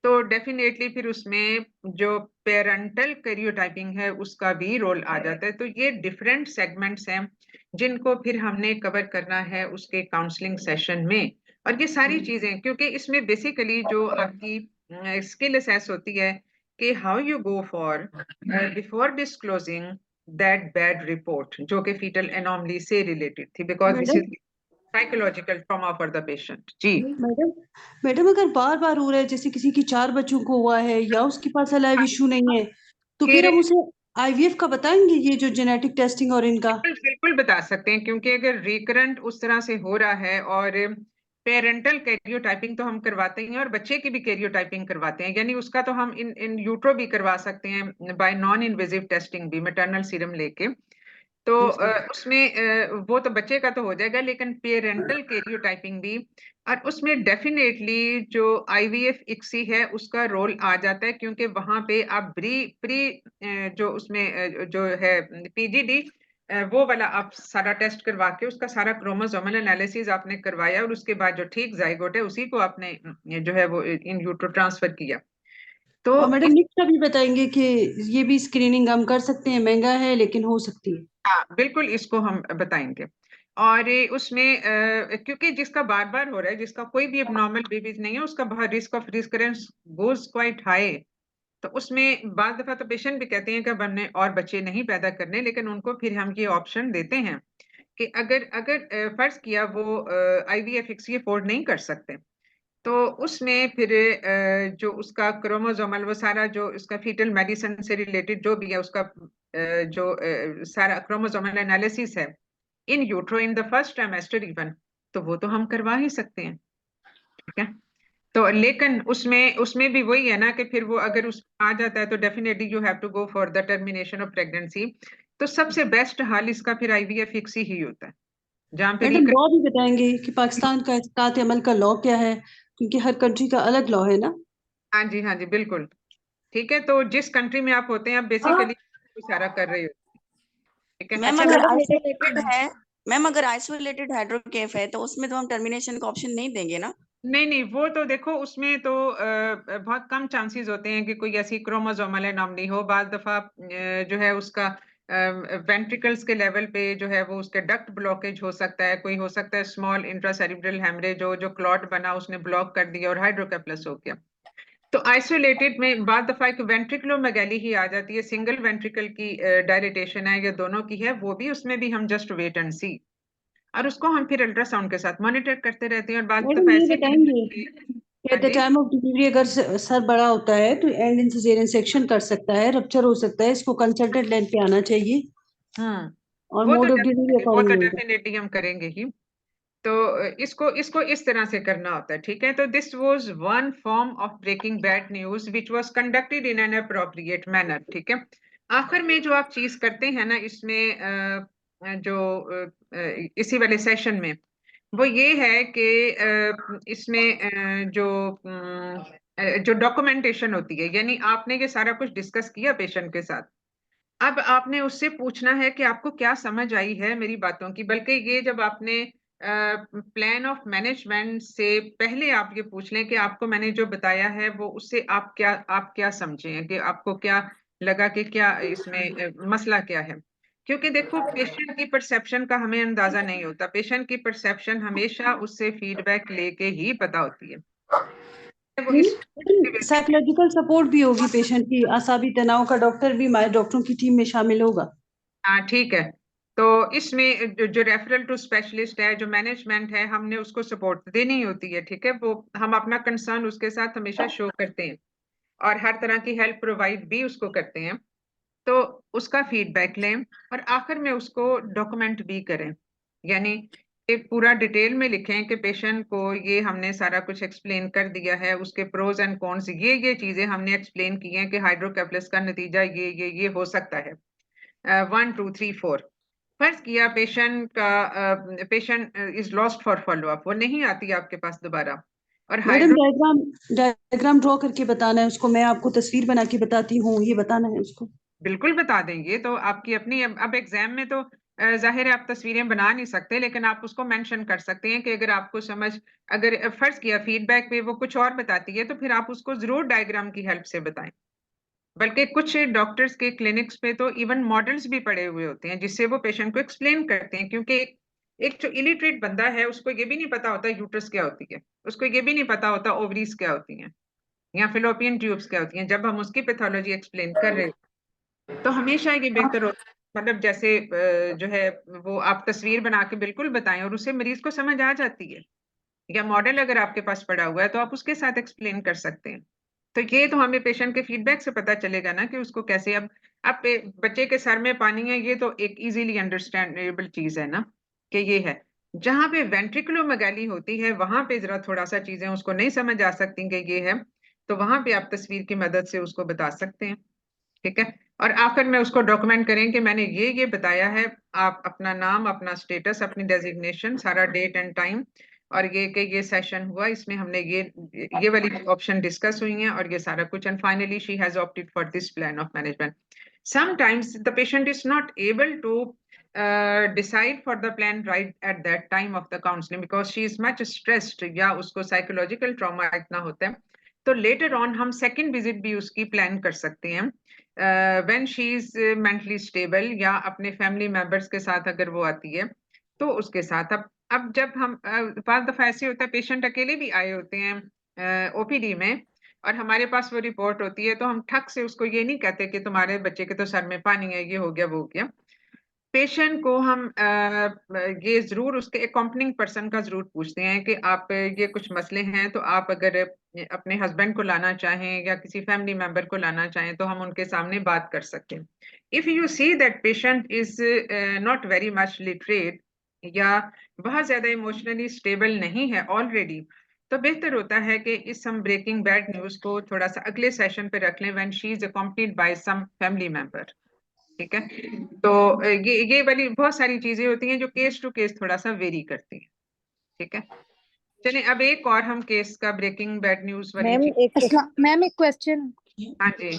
Speaker 1: तो डेफिनेटली फिर उसमें जो पेरेंटल कैरियोटाइपिंग है उसका भी रोल आ जाता है। तो ये डिफरेंट सेगमेंट्स हैं जिनको फिर हमने कवर करना है उसके काउंसलिंग सेशन में। और ये सारी चीजें, क्योंकि इसमें बेसिकली जो आपकी स्किल असेस होती है कि how you go for before disclosing that bad report जो कि फीटल एनॉमली से रिलेटेड थी, because this
Speaker 4: madam
Speaker 1: is psychological trauma for the patient. जी
Speaker 4: मैडम मैडम अगर बार बार हो रहा है, जैसे किसी की 4 बच्चों को हुआ है या उसके पास अलाइव इशू नहीं है, तो फिर
Speaker 1: फिर
Speaker 4: हम उसे आईवीएफ का बताएंगे, ये जो जेनेटिक टेस्टिंग और इनका?
Speaker 1: बिल्कुल बिल्कुल बता सकते हैं, क्योंकि अगर रिकरेंट उस तरह से हो रहा है और पेरेंटल कैरियोटाइपिंग तो हम करवाते ही हैं और बच्चे की भी कैरियोटाइपिंग करवाते हैं, यानी उसका तो हम इन यूट्रो भी करवा सकते हैं बाय नॉन इन्वेजिव टेस्टिंग भी, मैटरनल सीरम लेके। तो उसमें वो तो बच्चे का तो हो जाएगा, लेकिन पेरेंटल कैरियोटाइपिंग भी, और उसमें डेफिनेटली जो आईवीएफ इक्सी है उसका रोल आ जाता है, क्योंकि वहां पे आप प्री प्री जो उसमें जो है पीजीडी वो वाला आप सारा टेस्ट करवा के उसका सारा क्रोमोसोमल एनालिसिस आपने करवाया और उसके बाद जो ठीक जाइगोट है उसी को आपने जो है वो इन यूट्रो ट्रांसफर किया। तो
Speaker 4: और मैडम नेक्स्ट का भी बताएंगे कि ये भी स्क्रीनिंग हम कर सकते हैं, महंगा है लेकिन हो सकती है।
Speaker 1: हाँ बिल्कुल, इसको हम बताएंगे। और उसमें क्योंकि जिसका बार बार हो रहा है, जिसका कोई भी एबनॉर्मल बेबीज नहीं है, उसका risk of recurrence goes quite high. तो उसमें बार दफा तो पेशेंट भी कहते हैं कि अब हमने और बच्चे नहीं पैदा करने, लेकिन उनको फिर हम ये ऑप्शन देते हैं कि अगर अगर फर्ज किया वो आईवीएफ इक्सी अफोर्ड नहीं कर सकते, तो उसमें फिर जो उसका क्रोमोसोमल वो सारा जो उसका फीटल मेडिसिन से रिलेटेड जो भी है उसका जो सारा क्रोमोसोमल एनालिसिस है in utero in the first trimester even, तो वो तो हम करवा ही सकते हैं। ठीक है, तो लेकिन उसमें उसमें भी वही है ना कि फिर वो अगर उसमें आ जाता है तो definitely you have to go for the termination of pregnancy. तो सबसे बेस्ट हाल इसका फिर आईवीएफ फिक्स ही होता है, जहाँ पे
Speaker 4: मैडम लॉ भी बताएंगे कि पाकिस्तान का इस्तात अमल का लॉ क्या है, क्योंकि हर कंट्री का अलग लॉ है ना।
Speaker 1: हाँ जी बिल्कुल। ठीक है, तो जिस कंट्री में आप होते हैं आप बेसिकली इशारा कर रहे हो। ठीक है,
Speaker 2: मैम
Speaker 3: अच्छा
Speaker 2: अगर
Speaker 3: मैडम मेरे
Speaker 2: आइसोलेटेड है, मैम अगर आइसोलेटेड हाइड्रोकेफ है तो उसमें तो हम टर्मिनेशन का ऑप्शन नहीं देंगे ना?
Speaker 1: नहीं नहीं, वो तो देखो उसमें तो बहुत कम चांसेस होते हैं कि कोई ऐसी क्रोमोसोमल एनॉमली हो। बाद दफा जो है उसका वेंट्रिकल्स के लेवल पे जो है वो उसके डक्ट ब्लॉकेज हो सकता है, कोई हो सकता है स्मॉल इंट्रासेरिब्रल हेमरेज जो क्लॉट बना उसने ब्लॉक कर दिया और हाइड्रोकेफलस हो गया। तो आइसोलेटेड में बाद दफा एक वेंट्रिकुलोमेगैली ही आ जाती है, सिंगल वेंट्रिकल की डायलेटेशन है या दोनों की है, वो भी उसमें भी हम जस्ट वेट एंड सी, और उसको हम फिर अल्ट्रासाउंड के साथ मॉनिटर करते रहते हैं। और बाद
Speaker 4: मैडम
Speaker 1: दफा
Speaker 4: ये
Speaker 1: ऐसी भी
Speaker 4: बताएंगे
Speaker 1: हाँ
Speaker 4: एट द
Speaker 1: जी
Speaker 4: टाइम ऑफ डिलीवरी अगर सर बड़ा होता है तो एंड इन सिजेरियन सेक्शन कर सकता है, रप्चर हो सकता है, इसको कंसल्टेंट लेंथ पे आना चाहिए और मोड ऑफ डिलीवरी
Speaker 1: वो तो
Speaker 4: अकॉर्डिंग होगा।
Speaker 1: डेफिनेटली हम करेंगे ही। तो इसको इसको इस तरह से करना होता है। ठीक है, तो this was one form of breaking bad news which was conducted in an appropriate manner. ठीक है, आखिर में जो आप चीज करते हैं ना इसमें जो इसी वाले सेशन में वो ये है कि इसमें जो डॉक्यूमेंटेशन होती है, यानी आपने ये सारा कुछ डिस्कस किया पेशेंट के साथ, अब आपने उससे पूछना है कि आपको क्या समझ आई है मेरी बातों की। बल्कि ये जब आपने प्लान ऑफ मैनेजमेंट से पहले आप ये पूछ लें कि आपको मैंने जो बताया है वो उससे आप क्या समझे हैं, कि आपको क्या लगा कि क्या इसमें मसला क्या है। क्योंकि देखो पेशेंट की परसेप्शन का हमें अंदाजा नहीं होता, पेशेंट की परसेप्शन हमेशा उससे फीडबैक लेके ही पता होती है। वो इस
Speaker 4: साइकोलॉजिकल सपोर्ट भी होगी पेशेंट की, आसाबी तनाव का डॉक्टर भी हमारे डॉक्टरों की टीम में शामिल होगा।
Speaker 1: हाँ ठीक है, तो इसमें जो रेफरल टू स्पेशलिस्ट है, जो मैनेजमेंट है, हमने उसको सपोर्ट देनी होती है। ठीक है, वो हम अपना कंसर्न उसके साथ हमेशा शो करते हैं और हर तरह की हेल्प प्रोवाइड भी उसको करते हैं। तो उसका फीडबैक लें और आखिर में उसको डॉक्यूमेंट भी करें, यानी एक पूरा डिटेल में लिखें कि पेशेंट को ये हमने सारा कुछ एक्सप्लेन कर दिया है, उसके प्रोज एंड कॉन्स ये चीजें हमने एक्सप्लेन की हैं कि हाइड्रोकेफलस का नतीजा ये हो सकता है 1 2 3 4। फर्ज किया patient is lost for follow up, वो नहीं आती आपके पास दोबारा, और
Speaker 4: मैडम डायग्राम ड्रॉ करके बताना है उसको, मैं आपको तस्वीर बना के बताती हूँ, ये बताना है उसको।
Speaker 1: बिल्कुल बता देंगे। तो आपकी अपनी अब एग्जाम में तो जाहिर है आप तस्वीरें बना नहीं सकते, लेकिन आप उसको मेंशन कर सकते हैं कि अगर आपको अगर फर्ज किया फीडबैक पे वो कुछ और बताती है तो फिर आप उसको जरूर डायग्राम की हेल्प से बताएं। बल्कि कुछ डॉक्टर्स के क्लिनिक्स पे तो इवन मॉडल्स भी पड़े हुए होते हैं जिससे वो पेशेंट को एक्सप्लेन करते हैं, क्योंकि एक जो इलिटरेट बंदा है उसको ये भी नहीं पता होता यूट्रस क्या होती है, उसको ये भी नहीं पता होता ओवरीज क्या होती हैं या फिलोपियन ट्यूब्स क्या होती हैं। जब हम उसकी पैथोलॉजी एक्सप्लेन कर रहे हैं तो हमेशा ये बेहतर होता है, मतलब जैसे जो है वो आप तस्वीर बना के बिल्कुल बताएं और उससे मरीज को समझ आ जाती है, या मॉडल अगर आपके पास पड़ा हुआ है तो आप उसके साथ एक्सप्लेन कर सकते हैं। तो ये तो हमें पेशेंट के फीडबैक से पता चलेगा ना कि उसको कैसे। अब बच्चे के सर में पानी है, ये तो एक इजीली अंडरस्टैंडेबल चीज है ना कि ये है। जहां पे वेंट्रिकुलोमेगाली होती है वहां पे जरा थोड़ा सा चीजें उसको नहीं समझ आ सकती कि ये है, तो वहां पे आप तस्वीर की मदद से उसको बता सकते हैं। ठीक है। और आखिर में उसको डॉक्यूमेंट करें कि मैंने ये बताया है, आप अपना नाम, अपना स्टेटस, अपनी डेजिग्नेशन, सारा डेट एंड टाइम, और ये कि ये सेशन हुआ, इसमें हमने ये वाली ऑप्शन डिस्कस हुई हैं और ये सारा कुछ, and finally she has opted for this plan of management. Sometimes the patient is not able to decide for the plan right at that time of the counseling because she is much stressed, या उसको psychological trauma इतना होता है, तो later on हम second visit भी उसकी plan कर सकते हैं when she is mentally stable, या अपने फैमिली मेंबर्स के साथ अगर वो आती है तो उसके साथ। अब जब हम बार दफा ऐसे होता है पेशेंट अकेले भी आए होते हैं ओपीडी में और हमारे पास वो रिपोर्ट होती है, तो हम ठक से उसको ये नहीं कहते कि तुम्हारे बच्चे के तो सर में पानी है, ये हो गया वो हो गया। पेशेंट को हम ये जरूर उसके अकॉम्पनिंग पर्सन का जरूर पूछते हैं कि आप ये कुछ मसले हैं तो आप अगर अपने हस्बैंड को लाना चाहें या किसी फैमिली मेंबर को लाना चाहें तो हम उनके सामने बात कर सकते हैं। If you see that patient is not very much literate या बहुत ज्यादा इमोशनली स्टेबल नहीं है ऑलरेडी, तो बेहतर होता है कि इस हम ब्रेकिंग बैड न्यूज को थोड़ा सा अगले सेशन पे रख लें when she is accompanied by some family member. ठीक है। तो ये वाली बहुत सारी चीजें होती हैं जो केस टू केस थोड़ा सा वेरी करती हैं। ठीक है। चलिए अब एक और हम केस का ब्रेकिंग बैड न्यूज वाली
Speaker 3: मैम
Speaker 1: चीज।
Speaker 6: मैम एक क्वेश्चन।
Speaker 1: हाँ जी।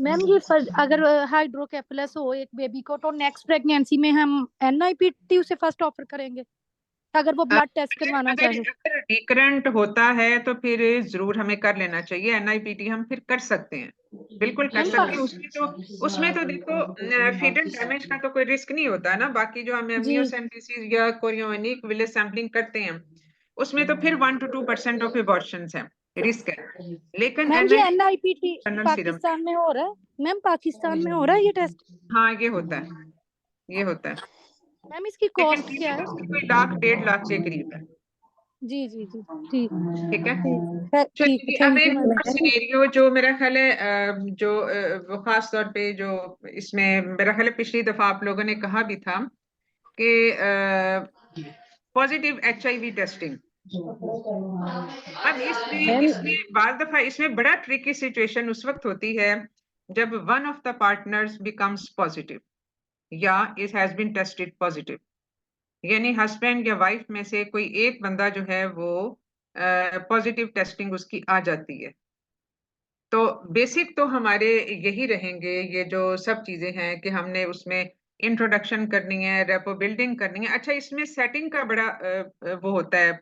Speaker 6: मैम ये अगर हाइड्रोकेफलस हो एक बेबी को तो नेक्स्ट प्रेगनेंसी में हम एनआईपीटी उसे फर्स्ट ऑफर करेंगे अगर वो ब्लड टेस्ट करवाना चाहे?
Speaker 1: अगर रिकरेंट होता है तो फिर जरूर हमें कर लेना चाहिए एनआईपीटी, हम फिर कर सकते हैं, बिल्कुल कर सकते हैं। उसमें तो देखो फीडर डैमेज का तो कोई रिस्क नहीं होता है ना। बाकी जो हम एमनियोसेंटेसिस या कोरियोनिक विलेज सैंपलिंग करते हैं उसमें तो फिर 1 to 2% ऑफ एबॉर्शंस है, रिस्क है। लेकिन
Speaker 6: मैम ये एनआईपीटी पाकिस्तान में हो रहा है? मैम पाकिस्तान में हो रहा है ये टेस्ट?
Speaker 1: हाँ ये होता है, ये होता है।
Speaker 6: मैम इसकी कॉस्ट क्या है?
Speaker 1: कोई 1-1.5 लाख के करीब है।
Speaker 6: जी जी जी ठीक
Speaker 1: ठीक है।
Speaker 6: ठीक
Speaker 1: अब
Speaker 6: थैंक
Speaker 1: एक
Speaker 6: यू।
Speaker 1: सिनेरियो जो मेरा ख्याल है जो वो खास तौर पे जो इसमें मेरा ख्याल है पिछली दफा आप लोगों ने कहा भी था कि पॉजिटिव एचआईवी टेस्टिंग। अब इसमें बार दफा इसमें बड़ा ट्रिकी सिचुएशन उस वक्त होती है जब one of the partners becomes positive या it has been tested positive, यानी हस्बैंड या वाइफ में से कोई एक बंदा जो है वो पॉजिटिव टेस्टिंग उसकी आ जाती है। तो बेसिक तो हमारे यही रहेंगे, ये जो सब चीजें हैं कि हमने उसमें इंट्रोडक्शन करनी है, रेपो बिल्डिंग करनी है। अच्छा इसमें सेटिंग का बड़ा वो होता है,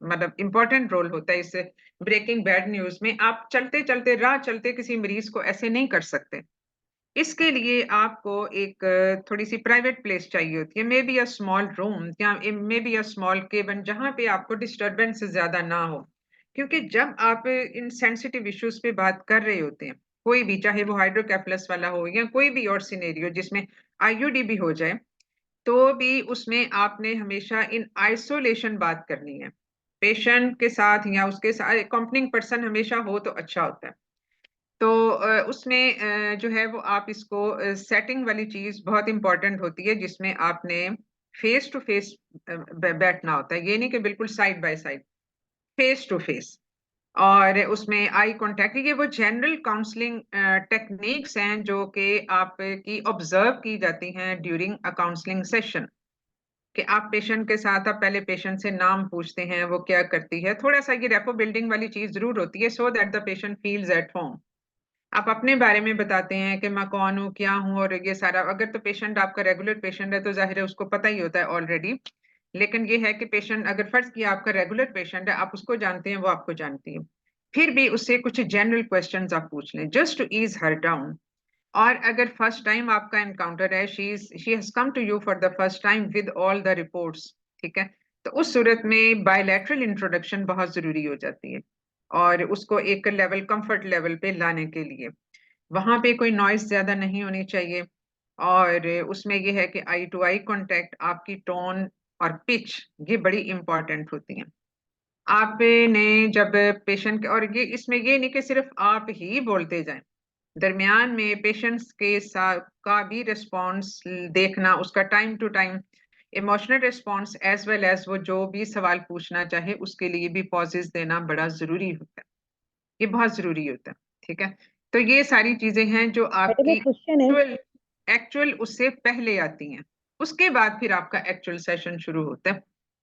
Speaker 1: मतलब इम्पोर्टेंट रोल होता है इस ब्रेकिंग बैड न्यूज में। आप चलते चलते राह चलते किसी मरीज को ऐसे नहीं कर सकते। इसके लिए आपको एक थोड़ी सी प्राइवेट प्लेस चाहिए होती है, may be a small room या may be a small cabin जहां पे आपको डिस्टरबेंस ज्यादा ना हो। क्योंकि जब आप इन सेंसिटिव इश्यूज पे बात कर रहे होते हैं, कोई भी, चाहे वो हाइड्रोकेफलस वाला हो या कोई भी और सिनेरियो जिसमें आईयूडी भी हो जाए, तो भी उसमें आपने हमेशा इन आइसोलेशन बात करनी है। पेशेंट के साथ या उसके साथ अकम्पनिंग पर्सन हमेशा हो तो अच्छा होता है। तो उसमें जो है वो आप इसको सेटिंग वाली चीज बहुत इंपॉर्टेंट होती है जिसमें आपने फेस टू फेस बैठना होता है, ये नहीं कि बिल्कुल side by side, face to face. और उसमें आई कांटेक्ट, ये वो जनरल काउंसलिंग टेक्निक्स हैं जो कि आपकी ऑब्जर्व की जाती हैं ड्यूरिंग अ काउंसलिंग सेशन। कि आप पेशेंट के साथ आप पहले पेशेंट से नाम पूछते हैं, वो क्या करती है, थोड़ा सा ये रेपो बिल्डिंग वाली चीज जरूर होती है so that the patient feels at home. आप अपने बारे में बताते हैं कि मैं कौन हूँ, क्या हूँ, और ये सारा। अगर तो पेशेंट आपका रेगुलर पेशेंट है तो जाहिर है उसको पता ही होता है ऑलरेडी। लेकिन ये है कि पेशेंट, अगर फर्ज किया आपका रेगुलर पेशेंट है, आप उसको जानते हैं, वो आपको जानती है, फिर भी उससे कुछ जनरल क्वेश्चंस आप पूछ लें, just to ease her down. और अगर फर्स्ट टाइम आपका एनकाउंटर है, she has come to you for the first time with all the reports, ठीक है, तो उस सूरत में बायलैटरल इंट्रोडक्शन बहुत जरूरी हो जाती है, और उसको एक लेवल, कंफर्ट लेवल पे लाने के लिए वहां पे कोई नॉइज ज्यादा नहीं होनी चाहिए। और उसमें ये है कि आई टू आई कांटेक्ट, आपकी टोन और पिच, ये बड़ी इंपॉर्टेंट होती हैं। आपने जब पेशेंट, और ये इसमें ये नहीं कि सिर्फ आप ही बोलते जाएं, दरमियान में पेशेंट्स के साथ का भी रिस्पॉन्स देखना, उसका time to time emotional response as well as वो जो भी सवाल पूछना चाहे उसके लिए भी पॉजेस देना बड़ा जरूरी होता है, ये बहुत जरूरी होता है, ठीक है। तो ये सारी चीजें हैं जो
Speaker 3: मैडम
Speaker 1: आपकी
Speaker 3: एक क्वेश्चन है।
Speaker 1: एक्चुअल उससे पहले आती हैं, उसके बाद फिर आपका एक्चुअल सेशन शुरू होता है।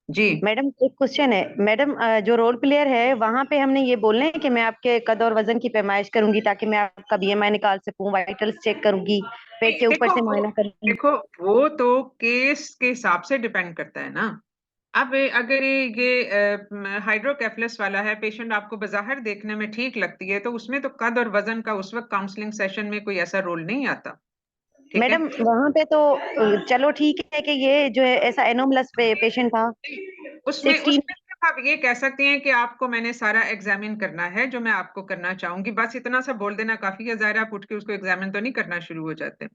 Speaker 1: जी
Speaker 3: मैडम एक क्वेश्चन है। मैडम जो रोल प्लेयर है वहां पे हमने ये बोलना है कि मैं आपके कद और वजन की पैमाइश करूंगी ताकि मैं आपका बीएमआई निकाल सकूं, वाइटल्स चेक करूंगी, पेट के ऊपर से मुआयना करूंगी।
Speaker 1: देखो, वो तो केस के हिसाब से डिपेंड करता है ना। अब अगर ये हाइड्रोकेफलस वाला है, पेशेंट आपको बाहर देखने में ठीक लगती है, तो उसमें तो कद और वजन का उस वक्त काउंसलिंग सेशन में कोई ऐसा रोल नहीं आता, ठीक है।
Speaker 3: मैडम वहां पे तो चलो ठीक है कि ये जो है ऐसा एनोमलस पेशेंट था
Speaker 1: उसमें
Speaker 3: 16।
Speaker 1: सिर्फ आप ये कह सकते हैं कि आपको मैंने सारा एग्जामिन करना है जो मैं आपको करना चाहूंगी, बस इतना सा बोल देना काफी है। ज़ाहिर है, आप उठ के उसको एग्जामिन तो नहीं करना शुरू हो जाते,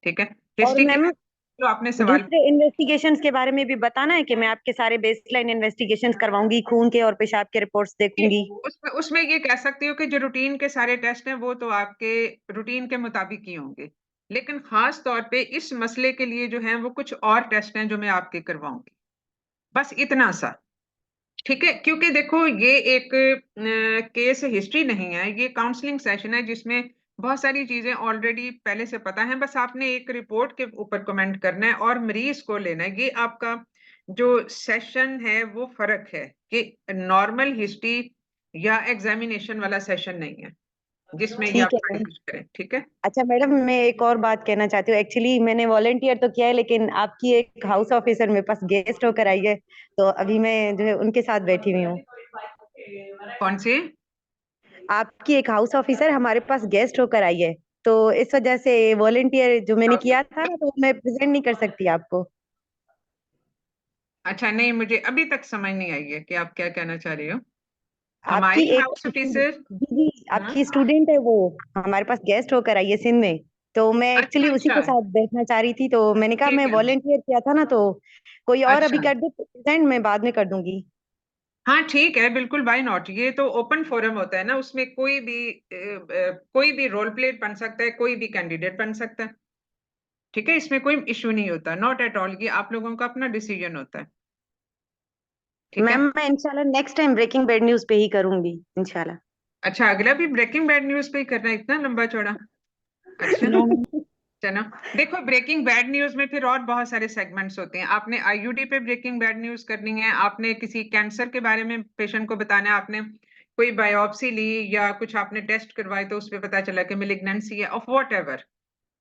Speaker 1: ठीक है।
Speaker 3: और
Speaker 1: हिस्ट्री के
Speaker 3: मैम
Speaker 1: जो आपने सवाल,
Speaker 3: दूसरे इन्वेस्टिगेशंस के बारे में भी बताना है कि मैं आपके सारे बेसलाइन इन्वेस्टिगेशंस करवाऊंगी, खून के और पेशाब के रिपोर्ट्स देखूंगी।
Speaker 1: उसमें उसमें ये कह सकती हो कि जो रूटीन के सारे टेस्ट हैं वो तो आपके रूटीन के मुताबिक ही होंगे, लेकिन खास तौर पे इस मसले के लिए जो है वो कुछ और टेस्ट हैं जो मैं आपके करवाऊंगी, बस इतना सा, ठीक है। क्योंकि देखो, ये एक केस हिस्ट्री नहीं है, ये काउंसलिंग सेशन है जिसमें बहुत सारी चीजें ऑलरेडी पहले से पता है, बस आपने एक रिपोर्ट के ऊपर कमेंट करना है और मरीज को लेना है। ये आपका जो सेशन है वो फर्क है कि नॉर्मल हिस्ट्री या एग्जामिनेशन वाला सेशन नहीं है जिसमें ये आप
Speaker 3: ठीक है
Speaker 1: सारी
Speaker 3: मैम।
Speaker 1: कुछ करें, ठीक है।
Speaker 3: अच्छा मैडम मैं एक और बात कहना चाहती हूँ। एक्चुअली मैंने वॉलेंटियर तो किया है लेकिन आपकी एक हाउस ऑफिसर मेरे पास गेस्ट होकर आई है, तो अभी मैं जो है उनके साथ बैठी हुई हूँ।
Speaker 1: कौन सी?
Speaker 3: आपकी एक हाउस ऑफिसर हमारे पास गेस्ट होकर आई है, तो इस वजह से वॉलेंटियर जो मैंने किया था ना तो मैं प्रेजेंट नहीं कर सकती आपको।
Speaker 1: अच्छा, नहीं, मुझे अभी तक समझ नहीं आई है कि आप क्या कहना चाह रही हो।
Speaker 3: आपकी
Speaker 1: हमारी
Speaker 3: एक
Speaker 1: हाउस ऑफिसर?
Speaker 3: जी जी
Speaker 1: हाँ,
Speaker 3: आपकी स्टूडेंट है, वो हमारे पास गेस्ट होकर आई है सिंध में, तो मैं
Speaker 1: अच्छा
Speaker 3: एक्चुअली उसी के
Speaker 1: अच्छा,
Speaker 3: साथ बैठना चाह रही थी, तो मैंने कहा मैं
Speaker 1: ठीक है,
Speaker 3: वॉलेंटियर किया था ना, तो कोई और अभी
Speaker 1: अच्छा,
Speaker 3: कर दे प्रेजेंट, मैं बाद में कर दूंगी।
Speaker 1: हाँ ठीक है, बिल्कुल, बाय नॉट। ये तो ओपन फोरम होता है ना, उसमें कोई भी रोल प्ले बन सकता है, कोई भी कैंडिडेट बन सकता है, ठीक है। इसमें कोई इशू नहीं होता, नॉट एट ऑल। ये आप लोगों का अपना डिसीजन होता है, ठीक
Speaker 3: मैम
Speaker 1: है।
Speaker 3: मैं इंशाल्लाह next time breaking bad news पे ही करूंगी इंशाल्लाह।
Speaker 1: अच्छा, अगला भी ब्रेकिंग बैड न्यूज पे ही करना है, इतना लंबा चौड़ा? अच्छा,
Speaker 4: नो
Speaker 1: चलो। देखो, ब्रेकिंग बैड न्यूज में फिर और बहुत सारे सेगमेंट्स होते हैं। आपने आईयूडी पे ब्रेकिंग बैड न्यूज करनी है, आपने किसी कैंसर के बारे में पेशेंट को बताना है, आपने कोई बायोप्सी ली या कुछ आपने टेस्ट करवाए तो उसपे पता चला कि मिलिग्नेंसी है ऑफ वॉट एवर,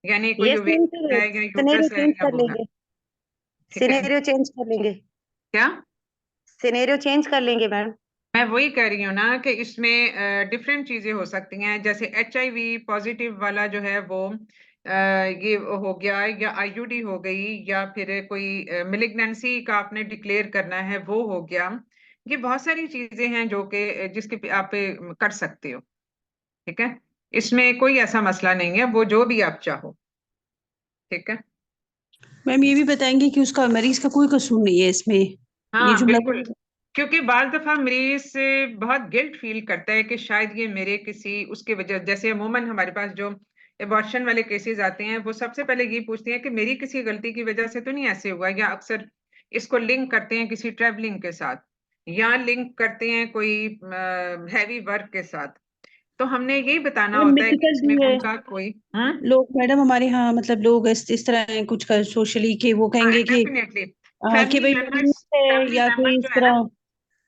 Speaker 1: यानी कोई
Speaker 3: यस मैम,
Speaker 1: ओवेरियन
Speaker 3: फिर
Speaker 1: है या
Speaker 3: सिनेरियो
Speaker 1: यूट्रस है
Speaker 3: चेंज
Speaker 1: या
Speaker 3: कर
Speaker 1: वो है,
Speaker 3: लेंगे।
Speaker 1: ठीक है।
Speaker 3: सिनेरियो चेंज कर लेंगे।
Speaker 1: क्या?
Speaker 3: सिनेरियो चेंज कर लेंगे मैम।
Speaker 1: मैं वही कह रही हूँ ना कि इसमें डिफरेंट चीजें हो सकती हैं, जैसे एचआईवी पॉजिटिव वाला जो है वो ये हो गया, या आईयूडी हो गई, या फिर कोई मिलिग्नेंसी का आपने डिक्लेयर करना है वो हो गया। ये बहुत सारी चीजें हैं जो कि जिसके पे आप कर सकते हो, ठीक है। इसमें कोई ऐसा मसला नहीं है, वो जो भी आप चाहो, ठीक है।
Speaker 4: मैम ये भी बताएंगे कि उसका मरीज का कोई कसूर नहीं है इसमें, ये
Speaker 1: हाँ
Speaker 4: जुमला
Speaker 1: बिल्कुल, क्योंकि बार दफा मरीज से बहुत गिल्ट फील करता है कि शायद ये मेरे किसी उसके वजह, जैसे अमूमन हमारे पास जो एबॉर्शन वाले केसेस आते हैं वो सबसे पहले ये पूछते हैं कि मेरी किसी गलती की वजह से तो नहीं ऐसे हुआ, या अक्सर इसको लिंक करते हैं किसी ट्रैवलिंग के साथ, या लिंक करते हैं कोई हैवी वर्क के साथ। तो हमने यही बताना
Speaker 4: मैम
Speaker 1: होता है कि
Speaker 4: मिथिकल
Speaker 1: इसमें
Speaker 4: भी है।
Speaker 1: उनका कोई
Speaker 4: लोग मैडम हमारे यहाँ मतलब लोग इस तरह हैं कुछ कर सोशली कि वो
Speaker 1: हाँ
Speaker 4: कहेंगे
Speaker 1: डेफिनेटली,
Speaker 4: कि भाई मरीज है
Speaker 1: फैमिली
Speaker 4: या
Speaker 1: मेंबर्स
Speaker 4: कोई
Speaker 1: जो
Speaker 4: इस
Speaker 1: है ना,
Speaker 4: तरह।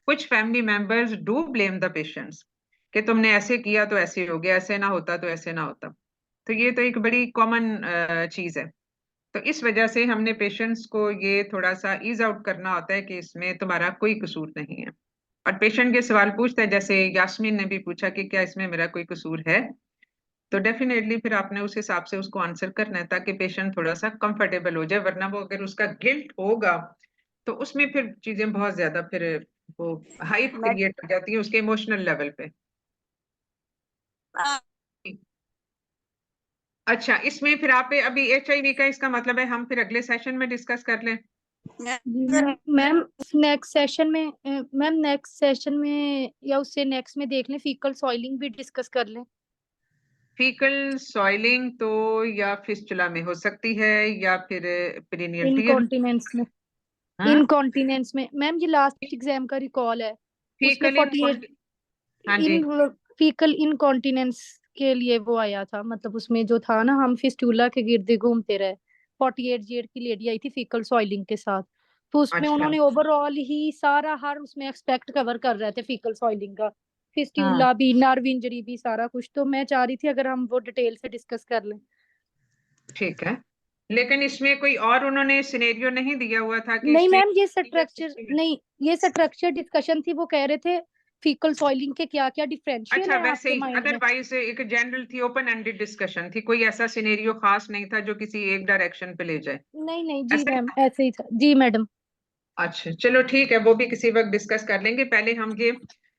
Speaker 1: कुछ family members do blame the patients कि तुमने ऐसे किया तो ऐसे हो गया, ऐसे ना होता तो ऐसे ना होता। तो ये तो एक बड़ी कॉमन चीज है। तो इस वजह से हमने पेशेंट्स को ये थोड़ा सा ईज आउट करना होता है कि इसमें तुम्हारा कोई कसूर नहीं है। और पेशेंट के सवाल पूछता है, जैसे यास्मीन ने भी पूछा कि क्या इसमें मेरा कोई कसूर है, तो डेफिनेटली फिर आपने उस हिसाब से उसको आंसर करना है ताकि पेशेंट थोड़ा सा कंफर्टेबल हो जाए। वरना वो अगर उसका गिल्ट होगा तो उसमें फिर चीजें बहुत ज्यादा फिर वो हाइप
Speaker 2: मैं
Speaker 1: क्रिएट हो जाती है उसके इमोशनल लेवल पे। अच्छा, इसमें फिर आप अभी HIV का इसका मतलब है हम फिर अगले सेशन में डिस्कस कर लें।
Speaker 6: मैम नेक्स्ट सेशन में मैम नेक्स्ट सेशन में या उससे नेक्स्ट में देख लें, फीकल सॉइलिंग भी डिस्कस कर लें।
Speaker 1: फीकल सॉइलिंग तो या फिस्टुला में हो सकती है या फिर पेरिनियल टीयर।
Speaker 6: इनकॉन्टिनेंस में,
Speaker 1: हाँ,
Speaker 6: इनकॉन्टिनेंस में मैम ये लास्ट एग्जाम का रिकॉल है, उसमें
Speaker 1: फीकल
Speaker 6: 48
Speaker 1: हाँ जी,
Speaker 6: इन फीकल इनकॉन्टिनेंस के लिए वो आया था, मतलब उसमें जो था ना, हम फिस्टूला के गिर्द घूमते रहे। 48 ईयर की लेडी आई थी फीकल सॉइलिंग के साथ, तो उसमें
Speaker 1: अच्छा,
Speaker 6: उन्होंने ओवरऑल ही सारा हर उसमें एक्सपेक्ट कवर कर रहे थे फीकल सॉइलिंग का,
Speaker 1: हाँ
Speaker 6: फिस्टूला भी, नर्व इंजरी भी, सारा कुछ। तो मैं चाह रही थी अगर हम वो डिटेल से डिस्कस कर लें।
Speaker 1: ठीक है। लेकिन इसमें कोई और उन्होंने सिनेरियो नहीं दिया हुआ था कि
Speaker 6: नहीं
Speaker 1: इसमें
Speaker 6: मैम, ये स्ट्रक्चर नहीं, ये स्ट्रक्चर डिस्कशन थी, वो कह रहे थे फीकल सॉइलिंग के क्या क्या डिफरेंशियल
Speaker 1: अच्छा,
Speaker 6: है
Speaker 1: वैसे
Speaker 6: आपके
Speaker 1: ही
Speaker 6: माइंड में।
Speaker 1: अदरवाइज एक जनरल थी, ओपन एंडेड डिस्कशन थी, कोई ऐसा सिनेरियो खास नहीं था जो किसी एक डायरेक्शन पे ले जाए।
Speaker 6: नहीं नहीं जी
Speaker 1: ऐसा
Speaker 6: मैम, ऐसे ही था जी मैडम।
Speaker 1: अच्छा, चलो ठीक है, वो भी किसी वक्त डिस्कस कर लेंगे। पहले हम ये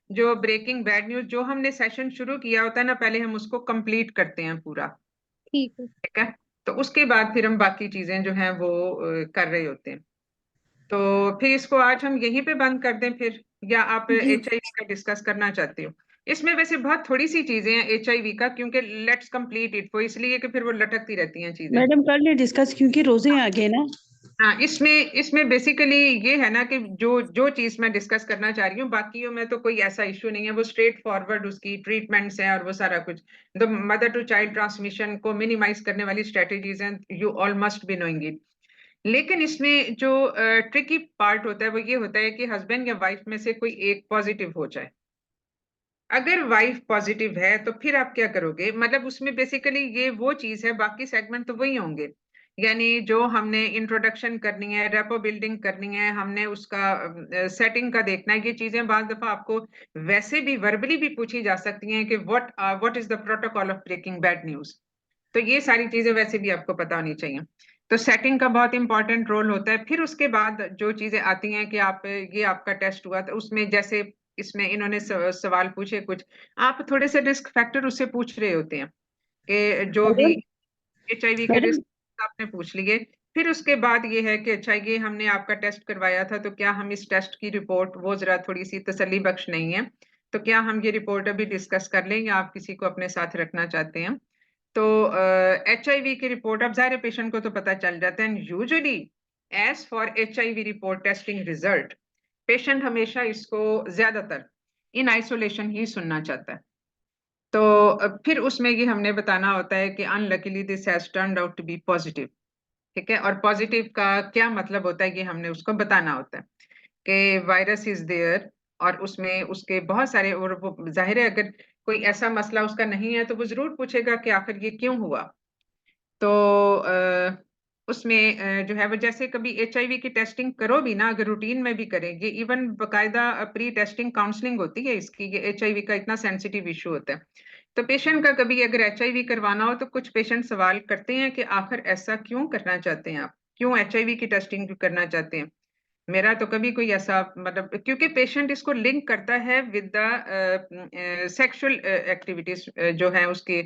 Speaker 1: जो ब्रेकिंग बैड न्यूज जो हमने सेशन शुरू किया होता है ना, पहले हम उसको कंप्लीट करते हैं पूरा।
Speaker 6: ठीक है।
Speaker 1: ठीक है, तो उसके बाद फिर हम बाकी चीजें जो हैं वो कर रहे होते हैं। तो फिर इसको आज हम यहीं पे बंद कर दें फिर, या आप
Speaker 6: जी
Speaker 1: HIV का डिस्कस करना चाहते हो? इसमें वैसे बहुत थोड़ी सी चीजें हैं HIV का, क्योंकि लेट्स कंप्लीट इट, वो इसलिए कि फिर वो लटकती रहती हैं चीजें।
Speaker 4: मैडम कर ले डिस्कस, क्योंकि रोजे आ गए ना।
Speaker 1: हाँ, इसमें इसमें बेसिकली ये है ना कि जो जो चीज मैं डिस्कस करना चाह रही हूँ, बाकियों में तो कोई ऐसा इश्यू नहीं है, वो स्ट्रेट फॉरवर्ड उसकी ट्रीटमेंट्स हैं और वो सारा कुछ। The mother to child transmission को मिनिमाइज करने वाली स्ट्रेटेजीज हैं, you all must be knowing it. लेकिन इसमें जो ट्रिकी पार्ट होता है वो ये होता है कि हस्बैंड या वाइफ में से कोई एक पॉजिटिव हो जाए। अगर वाइफ पॉजिटिव है तो फिर आप क्या करोगे? मतलब उसमें बेसिकली ये वो चीज है, बाकी सेगमेंट तो वही होंगे। यानी जो हमने इंट्रोडक्शन करनी है, रेपो बिल्डिंग करनी है, हमने उसका सेटिंग का देखना है, ये चीजें बार दफा आपको वैसे भी वर्बली भी पूछी जा सकती हैं कि what is the protocol of breaking bad news. तो ये सारी चीजें वैसे भी आपको पता होनी चाहिए। तो सेटिंग का बहुत इंपॉर्टेंट रोल होता है। फिर उसके बाद जो चीजें आती हैं कि आप ये आपका टेस्ट हुआ, तो उसमें जैसे इसमें इन्होंने सवाल पूछे कुछ, आप थोड़े से रिस्क फैक्टर उससे पूछ रहे होते हैं कि जो भी
Speaker 4: मैडम
Speaker 1: HIV के
Speaker 4: मैडम
Speaker 1: रिस्क आपने पूछ लिए। फिर उसके बाद ये है कि अच्छा, ये हमने आपका टेस्ट करवाया था, तो क्या हम इस टेस्ट की रिपोर्ट, वो जरा थोड़ी सी तसल्ली बख्श नहीं है, तो क्या हम ये रिपोर्ट अभी डिस्कस कर लें या आप किसी को अपने साथ रखना चाहते हैं? तो HIV की रिपोर्ट अब जाहिर पेशेंट को तो पता चल जाता है। Usually as for HIV report testing result, patient हमेशा इसको ज्यादातर इन आइसोलेशन ही सुनना चाहता है। तो फिर उसमें ये हमने बताना होता है कि unluckily this has turned out to be positive. ठीक है, और पॉजिटिव का क्या मतलब होता है ये हमने उसको बताना होता है कि वायरस इज देयर, और उसमें उसके बहुत सारे, और वो जाहिर है अगर कोई ऐसा मसला उसका नहीं है तो वो जरूर पूछेगा कि आखिर ये क्यों हुआ। तो उसमें जो है वो, जैसे कभी HIV की टेस्टिंग करो भी ना, अगर रूटीन में भी करेंगे, इवन बकायदा प्री टेस्टिंग काउंसलिंग होती है इसकी, ये HIV का इतना सेंसिटिव इशू होता है। तो पेशेंट का कभी अगर HIV करवाना हो तो कुछ पेशेंट सवाल करते हैं कि आखिर ऐसा क्यों करना चाहते हैं आप, क्यों HIV की टेस्टिंग करना चाहते हैं? मेरा तो कभी कोई ऐसा, मतलब क्योंकि पेशेंट इसको लिंक करता है विद द सेक्सुअल एक्टिविटीज जो है उसके,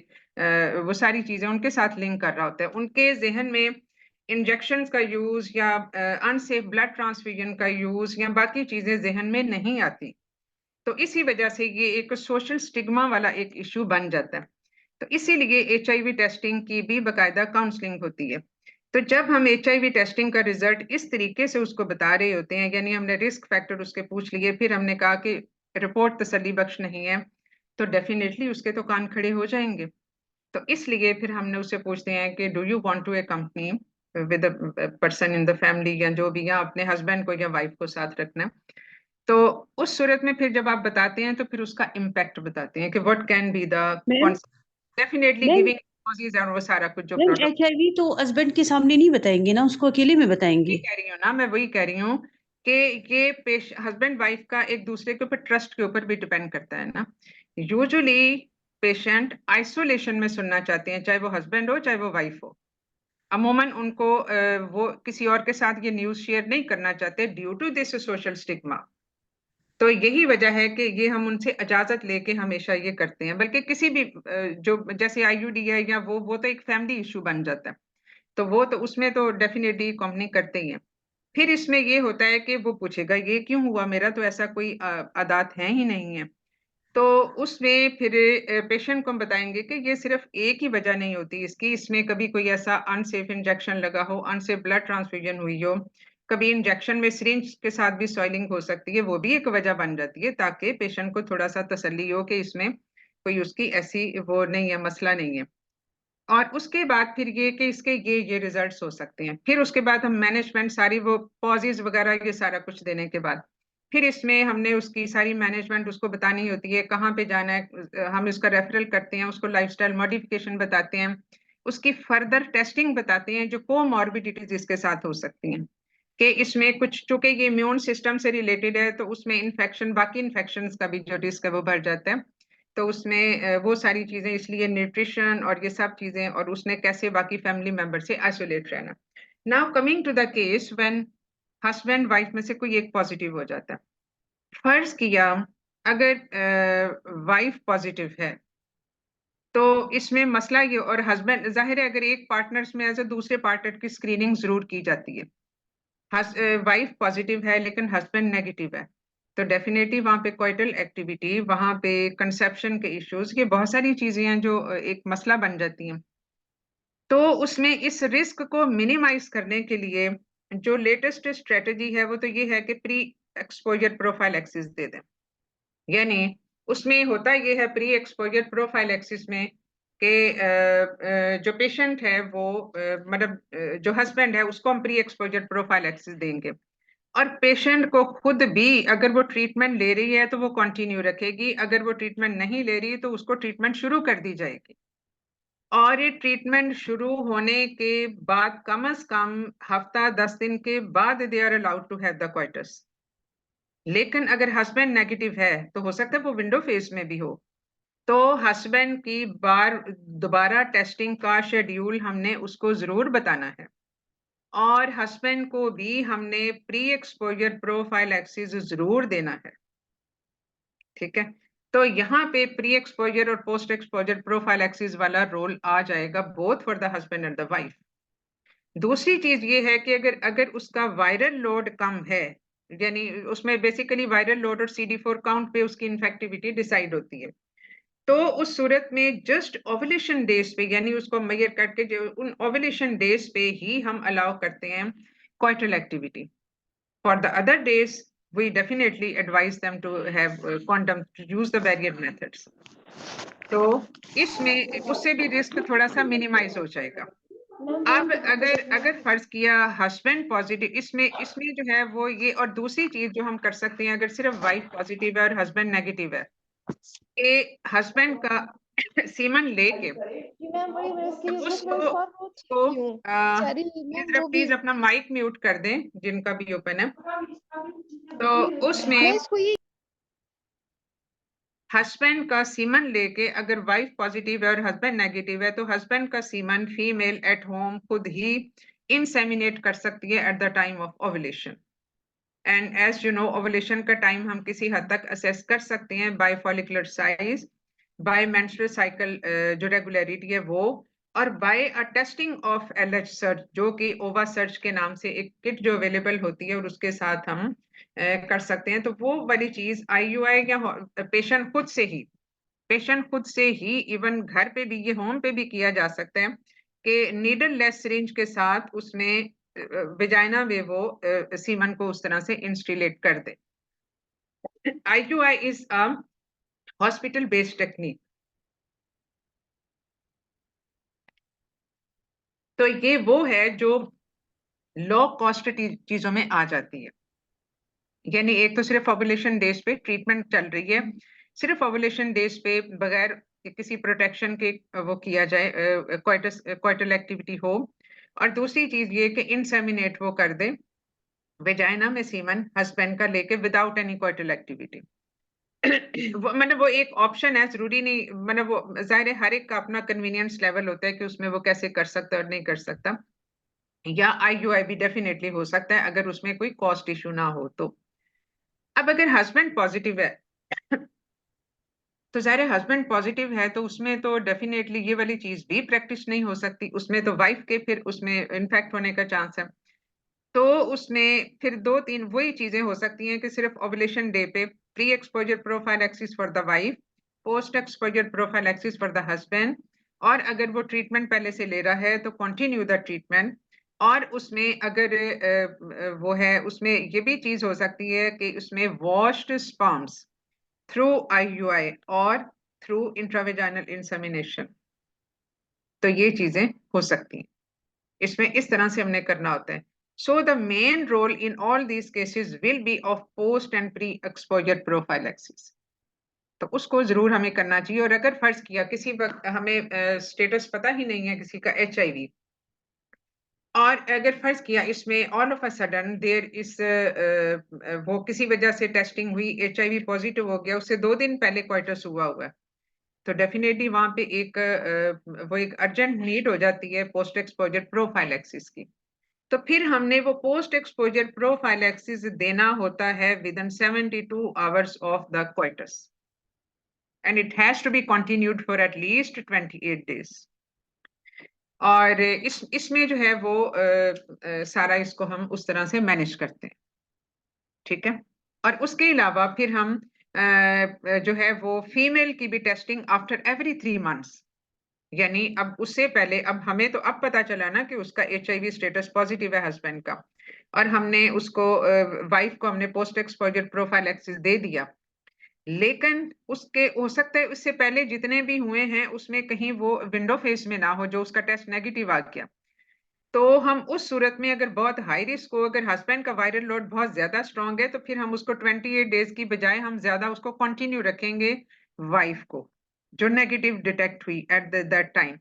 Speaker 1: वो सारी चीजें उनके साथ लिंक कर रहा होता है। उनके जहन में इंजेक्शंस का यूज या अनसेफ ब्लड ट्रांसफ्यूजन का यूज या बाकी चीजें जहन में नहीं आती। तो इसी वजह से ये एक सोशल स्टिग्मा वाला एक इशू बन जाता है। तो इसीलिए HIV टेस्टिंग की भी बकायदा काउंसलिंग होती है। तो जब हम HIV टेस्टिंग का रिजल्ट इस तरीके से उसको बता रहे होते हैं, यानी हमने रिस्क फैक्टर उसके पूछ लिए, फिर हमने कहा कि रिपोर्ट तसल्ली बख्श नहीं है, तो डेफिनेटली उसके तो कान खड़े हो जाएंगे। तो इसलिए फिर हमने उससे पूछते हैं कि do you want to accompany with person in the family, या जो भी, या अपने हस्बैंड को या वाइफ को साथ रखना है। तो उस सूरत में फिर जब आप बताते हैं तो फिर उसका इम्पैक्ट बताते हैं कि what can be the
Speaker 4: ma'am
Speaker 1: definitely
Speaker 4: ma'am
Speaker 1: giving causes और वो सारा कुछ जो
Speaker 4: मैम
Speaker 1: प्रोटोकॉल
Speaker 4: HIV तो हस्बैंड के सामने नहीं बताएंगे ना, उसको अकेले में बताएंगे।
Speaker 1: कह रही हूँ ना, मैं वही कह रही हूँ कि ये हस्बैंड वाइफ का एक दूसरे के ऊपर ट्रस्ट के ऊपर भी डिपेंड करता है ना। यूजुअली पेशेंट आइसोलेशन में सुनना चाहते हैं, चाहे वो हस्बैंड हो चाहे वो वाइफ हो। अमूमन उनको वो किसी और के साथ ये न्यूज़ शेयर नहीं करना चाहते due to this social stigma. तो यही वजह है कि ये हम उनसे इजाजत लेके हमेशा ये करते हैं, बल्कि किसी भी जो जैसे IUD है या वो तो एक फैमिली इशू बन जाता है, तो वो तो उसमें तो डेफिनेटली कंपनी करते ही है। फिर इसमें ये होता है कि वो पूछेगा ये क्यों हुआ, मेरा तो ऐसा कोई आदात है ही नहीं है। तो उसमें फिर पेशेंट को हम बताएंगे कि ये सिर्फ एक ही वजह नहीं होती इसकी, इसमें कभी कोई ऐसा अनसेफ इंजेक्शन लगा हो, अनसेफ ब्लड ट्रांसफ्यूजन हुई हो, कभी इंजेक्शन में सिरिंज के साथ भी सॉइलिंग हो सकती है, वो भी एक वजह बन जाती है, ताकि पेशेंट को थोड़ा सा तसल्ली हो कि इसमें कोई उसकी ऐसी वो नहीं है, मसला नहीं है। और उसके बाद फिर ये कि इसके ये रिजल्ट्स हो सकते हैं। फिर उसके बाद हम मैनेजमेंट सारी वो पॉजेज वगैरह ये सारा कुछ देने के बाद फिर इसमें हमने उसकी सारी मैनेजमेंट उसको बतानी होती है, कहाँ पे जाना है, हम इसका रेफरल करते हैं, उसको लाइफस्टाइल मॉडिफिकेशन बताते हैं, उसकी फर्दर टेस्टिंग बताते हैं जो कोमॉर्बिडिटीज इसके साथ हो सकती हैं, कि इसमें कुछ चूंकि ये इम्यून सिस्टम से रिलेटेड है तो उसमें इन्फेक्शन, बाकी इन्फेक्शन का भी जो रिस्क है वो बढ़ जाता है। तो उसमें वो सारी चीजें, इसलिए न्यूट्रिशन और ये सब चीजें, और उसने कैसे बाकी फैमिली मेंबर से आइसोलेट रहना। Now coming to the case when husband wife में से कोई एक पॉजिटिव हो जाता है। फर्ज किया अगर वाइफ पॉजिटिव है तो इसमें मसला ये, और हस्बैंड जाहिर है अगर एक पार्टनर्स में एज ए दूसरे पार्टनर की स्क्रीनिंग जरूर की जाती है। वाइफ पॉजिटिव है लेकिन हस्बैंड नेगेटिव है, तो डेफिनेटली वहां पे कोइटल एक्टिविटी, वहां पे कंसेप्शन के इश्यूज, ये बहुत सारी चीजें हैं जो एक मसला बन जाती हैं। तो उसमें इस रिस्क को मिनिमाइज करने के लिए जो लेटेस्ट स्ट्रेटजी है वो तो ये है कि प्री एक्सपोजर प्रोफाइलैक्सिस दे दें। यानी उसमें होता ये है प्री एक्सपोजर प्रोफाइलैक्सिस में कि जो पेशेंट है वो मतलब जो हस्बैंड है उसको हम प्री एक्सपोजर प्रोफाइलैक्सिस देंगे, और पेशेंट को खुद भी अगर वो ट्रीटमेंट ले रही है तो वो कंटिन्यू रखेगी, अगर वो ट्रीटमेंट नहीं ले रही तो उसको ट्रीटमेंट शुरू कर दी जाएगी। और ये ट्रीटमेंट शुरू होने के बाद कम से कम हफ्ता 10 दिन के बाद they are allowed to have the coitus. लेकिन अगर हस्बैंड नेगेटिव है तो हो सकता है वो विंडो फेज में भी हो, तो हस्बैंड की दोबारा टेस्टिंग का शेड्यूल हमने उसको जरूर बताना है, और हस्बैंड को भी हमने प्री एक्सपोजर प्रोफाइलैक्सिस जरूर देना है। ठीक है, तो यहाँ पे प्री एक्सपोजर और पोस्ट एक्सपोजर प्रोफाइलैक्सिस वाला रोल आ जाएगा both for the husband and the wife. दूसरी चीज ये है कि अगर अगर उसका वायरल लोड कम है, यानी उसमें बेसिकली वायरल लोड और CD4 काउंट पे उसकी इन्फेक्टिविटी डिसाइड होती है, तो उस सूरत में जस्ट ओवुलेशन डेज पे, यानी उसको मेजर करके जो उन ओवुलेशन डेज पे ही हम अलाउ करते हैं coital activity. For the other days we definitely advise them to have condom, to use the barrier methods. तो इसमें उससे भी रिस्क थोड़ा सा मिनिमाइज हो जाएगा। अब अगर अगर फर्ज किया हस्बैंड पॉजिटिव, इसमें इसमें जो है वो ये, और दूसरी चीज जो हम कर सकते हैं अगर सिर्फ वाइफ पॉजिटिव है और हस्बैंड नेगेटिव है, कि हस्बैंड का सीमन लेके उसको प्लीज अपना माइक म्यूट कर दें जिनका भी ओपन है। तो उसमें हस्बैंड का सीमन लेके अगर वाइफ पॉजिटिव है और हस्बैंड नेगेटिव है तो हस्बैंड का सीमन फीमेल एट होम खुद ही इंसेमिनेट कर सकती है at the time of ovulation. And as you know ovulation का टाइम हम किसी हद तक असेस कर सकते हैं by follicular size, by menstrual cycle जो रेगुलरिटी है वो, और by a testing of LH surge, जो कि ओवा सर्च के नाम से एक किट जो अवेलेबल होती है और उसके साथ हम कर सकते हैं। तो वो वाली चीज IUI या पेशेंट खुद से ही इवन घर पे भी, ये होम पे भी किया जा सकता है कि नीडल लेस सिरिंज के साथ उसमें वेजाइना में वो सीमन को उस तरह से इंस्टिलेट कर दे। IUI is a hospital based technique. तो ये वो है जो लो कॉस्ट चीजों में आ जाती है। यानी एक तो सिर्फ ओवुलेशन डेज पे ट्रीटमेंट चल रही है, सिर्फ ओवुलेशन डेज पे बगैर किसी प्रोटेक्शन के वो किया जाए, क्वाइटल एक्टिविटी हो। और दूसरी चीज ये कि इंसेमिनेट वो कर दे वेजाइना में सीमन हस्बैंड का लेके विदाउट एनी क्वाइटल एक्टिविटी। मतलब वो एक ऑप्शन है, जरूरी नहीं, मतलब वो जाहिर है हर एक का अपना कन्वीनियंस लेवल होता है कि उसमें वो कैसे कर सकता है और नहीं कर सकता। या IUI भी डेफिनेटली हो सकता है अगर उसमें कोई कॉस्ट इशू ना हो तो। अब अगर हस्बैंड पॉजिटिव है तो ज़ाहिर है हस्बैंड पॉजिटिव है तो उसमें तो डेफिनेटली ये वाली चीज भी प्रैक्टिस नहीं हो सकती, उसमें तो वाइफ के फिर उसमें इन्फेक्ट होने का चांस है। तो उसमें फिर दो तीन वही चीजें हो सकती हैं कि सिर्फ ओवुलेशन डे पे pre exposure prophylaxis for the wife, post exposure prophylaxis for the husband, और अगर वो ट्रीटमेंट पहले से ले रहा है तो कंटिन्यू द ट्रीटमेंट। और उसमें अगर वो है उसमें ये भी चीज हो सकती है कि उसमें वॉश्ड स्पर्म्स थ्रू IUI और थ्रू इंट्रावेजाइनल इंसेमिनेशन, तो ये चीजें हो सकती हैं। इसमें इस तरह से हमने करना होता है। So the main role in all these cases will be of post and pre exposure prophylaxis, तो उसको जरूर हमें करना चाहिए। और अगर फर्ज किया किसी वक्त हमें स्टेटस पता ही नहीं है किसी का HIV, और अगर फर्ज किया इसमें all of a sudden there is वो किसी वजह से टेस्टिंग हुई, HIV पॉजिटिव हो गया, उससे 2 दिन पहले क्वाइटस हुआ है, तो डेफिनेटली वहां पे एक वो एक अर्जेंट नीड हो जाती है पोस्ट एक्सपोजर प्रोफाइलैक्सिस की। तो फिर हमने वो पोस्ट एक्सपोजर प्रोफाइलैक्सिस देना होता है within 72 hours of the coitus, and it has to be continued for at least 28 days. और इसमें जो है वो सारा इसको हम उस तरह से मैनेज करते हैं, ठीक है। और उसके अलावा फिर हम जो है वो फीमेल की भी टेस्टिंग आफ्टर एवरी 3 मंथ्स, यानी अब उससे पहले, अब हमें तो अब पता चला ना कि उसका HIV स्टेटस पॉजिटिव है हस्बैंड का, और हमने उसको वाइफ को हमने पोस्ट एक्सपोजर प्रोफाइलैक्सिस दे दिया, लेकिन उसके हो सकता है उससे पहले जितने भी हुए हैं उसमें कहीं वो विंडो फेस में ना हो जो उसका टेस्ट नेगेटिव आ गया। तो हम उस सूरत में अगर बहुत हाई रिस्क हो, अगर हस्बैंड का वायरल लोड बहुत ज्यादा स्ट्रांग है, तो फिर हम उसको 28 डेज की बजाय हम ज्यादा उसको कंटिन्यू रखेंगे वाइफ को जो नेगेटिव डिटेक्ट हुई एट दैट टाइम।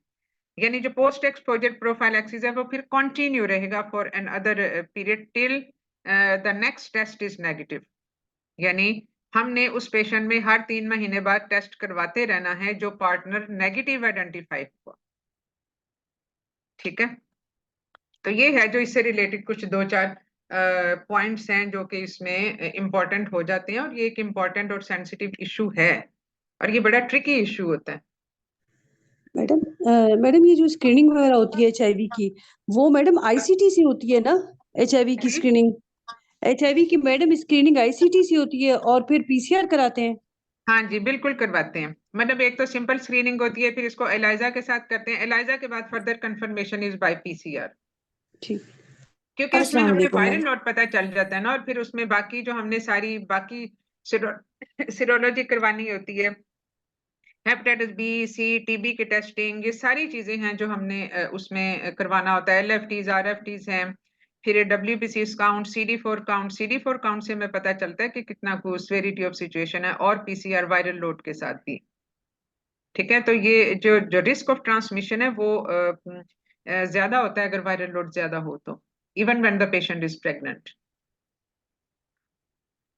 Speaker 1: यानी जो पोस्ट एक्सपोजर प्रोफाइलैक्सिस है वो फिर कंटिन्यू रहेगा for another period till the next test is negative. यानी हमने उस पेशेंट में हर 3 महीने बाद टेस्ट करवाते रहना है जो पार्टनर नेगेटिव आइडेंटिफाई हुआ, ठीक है। तो ये है जो इससे रिलेटेड कुछ 2-4 पॉइंट्स हैं जो कि इसमें इम्पोर्टेंट हो जाते हैं, और ये एक इम्पोर्टेंट और सेंसिटिव इशू है, और ये बड़ा ट्रिकी इशू होता है।
Speaker 4: मैडम मैडम ये जो स्क्रीनिंग वगैरह होती है HIV की, वो मैडम ICT से होती है ना? HIV की स्क्रीनिंग, HIV की मैडम स्क्रीनिंग ICT से होती है और फिर PCR कराते हैं?
Speaker 1: हाँ जी, बिल्कुल करवाते हैं। मतलब एक तो सिंपल स्क्रीनिंग होती है, फिर इसको एलाइजा के साथ करते हैं, एलाइजा के बाद further confirmation is by PCR,
Speaker 4: ठीक।
Speaker 1: क्योंकि उसमें
Speaker 4: अस्सलाम
Speaker 1: हमें
Speaker 4: वालेकुम
Speaker 1: वायरल
Speaker 4: मैम।
Speaker 1: लोड पता चल जाता है ना, और फिर उसमें बाकी जो हमने सारी बाकी सीरोलॉजी करवानी होती है, हेपेटाइटिस B, C, TB की टेस्टिंग, ये सारी चीजें हैं जो हमने उसमें करवाना होता है। LFTs, RFTs हैं, फिर WBCs count, CD4 count, CD4 count से हमें पता चलता है कि कितना सेवेरिटी ऑफ सिचुएशन है, और PCR वायरल लोड के साथ भी, ठीक है। तो ये जो रिस्क ऑफ ट्रांसमिशन है वो ज्यादा होता है अगर वायरल लोड ज्यादा हो तो, even when the patient is pregnant,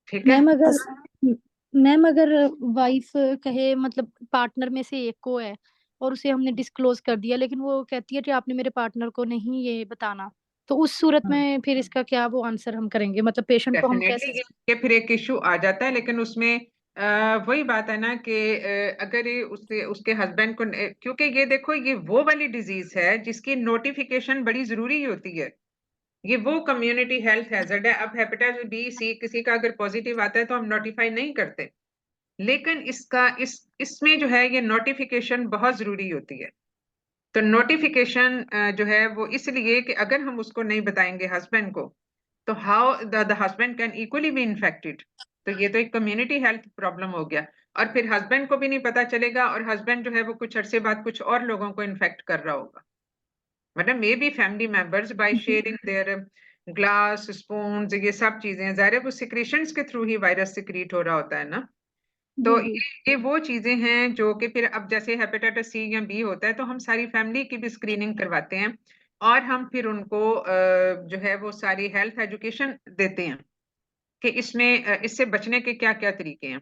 Speaker 1: ठीक है।
Speaker 6: मैम अगर वाइफ कहे मतलब पार्टनर में से एक को है और उसे हमने डिस्क्लोज कर दिया, लेकिन वो कहती है कि आपने मेरे पार्टनर को नहीं ये बताना, तो उस सूरत में फिर इसका क्या वो आंसर हम करेंगे, मतलब पेशेंट को हम कैसे?
Speaker 1: डेफिनेटली ये फिर एक इशू आ जाता है, लेकिन उसमें वही बात है ना कि अगर ये उसके हस्बैंड को, क्योंकि ये देखो ये वो वाली डिजीज है जिसकी नोटिफिकेशन बड़ी जरूरी होती है, ये वो कम्युनिटी हेल्थ हैजर्ड है। अब हेपेटाइटिस B, C किसी का अगर पॉजिटिव आता है तो हम नोटिफाई नहीं करते, लेकिन इसमें जो है ये नोटिफिकेशन बहुत जरूरी होती है। तो नोटिफिकेशन जो है वो इसलिए कि अगर हम उसको नहीं बताएंगे हस्बैंड को, तो how the husband can equally be infected, तो ये तो एक कम्युनिटी हेल्थ प्रॉब्लम हो गया, और फिर हस्बैंड को भी नहीं पता चलेगा, और हस्बैंड जो है वो कुछ अरसे बाद कुछ और लोगों को इन्फेक्ट कर रहा होगा। मतलब may be family members by sharing their glass, spoon, ये सब चीजें, ज़ाहिर है वो सिक्रीशंस के थ्रू ही वायरस सिक्रीट हो रहा होता है ना। तो
Speaker 4: जी जी
Speaker 1: ये वो चीजें हैं जो कि फिर अब जैसे हेपेटाइटिस सी या बी होता है तो हम सारी फैमिली की भी स्क्रीनिंग करवाते हैं और हम फिर उनको जो है वो सारी हेल्थ एजुकेशन देते हैं कि इसमें इससे बचने के क्या क्या तरीके हैं।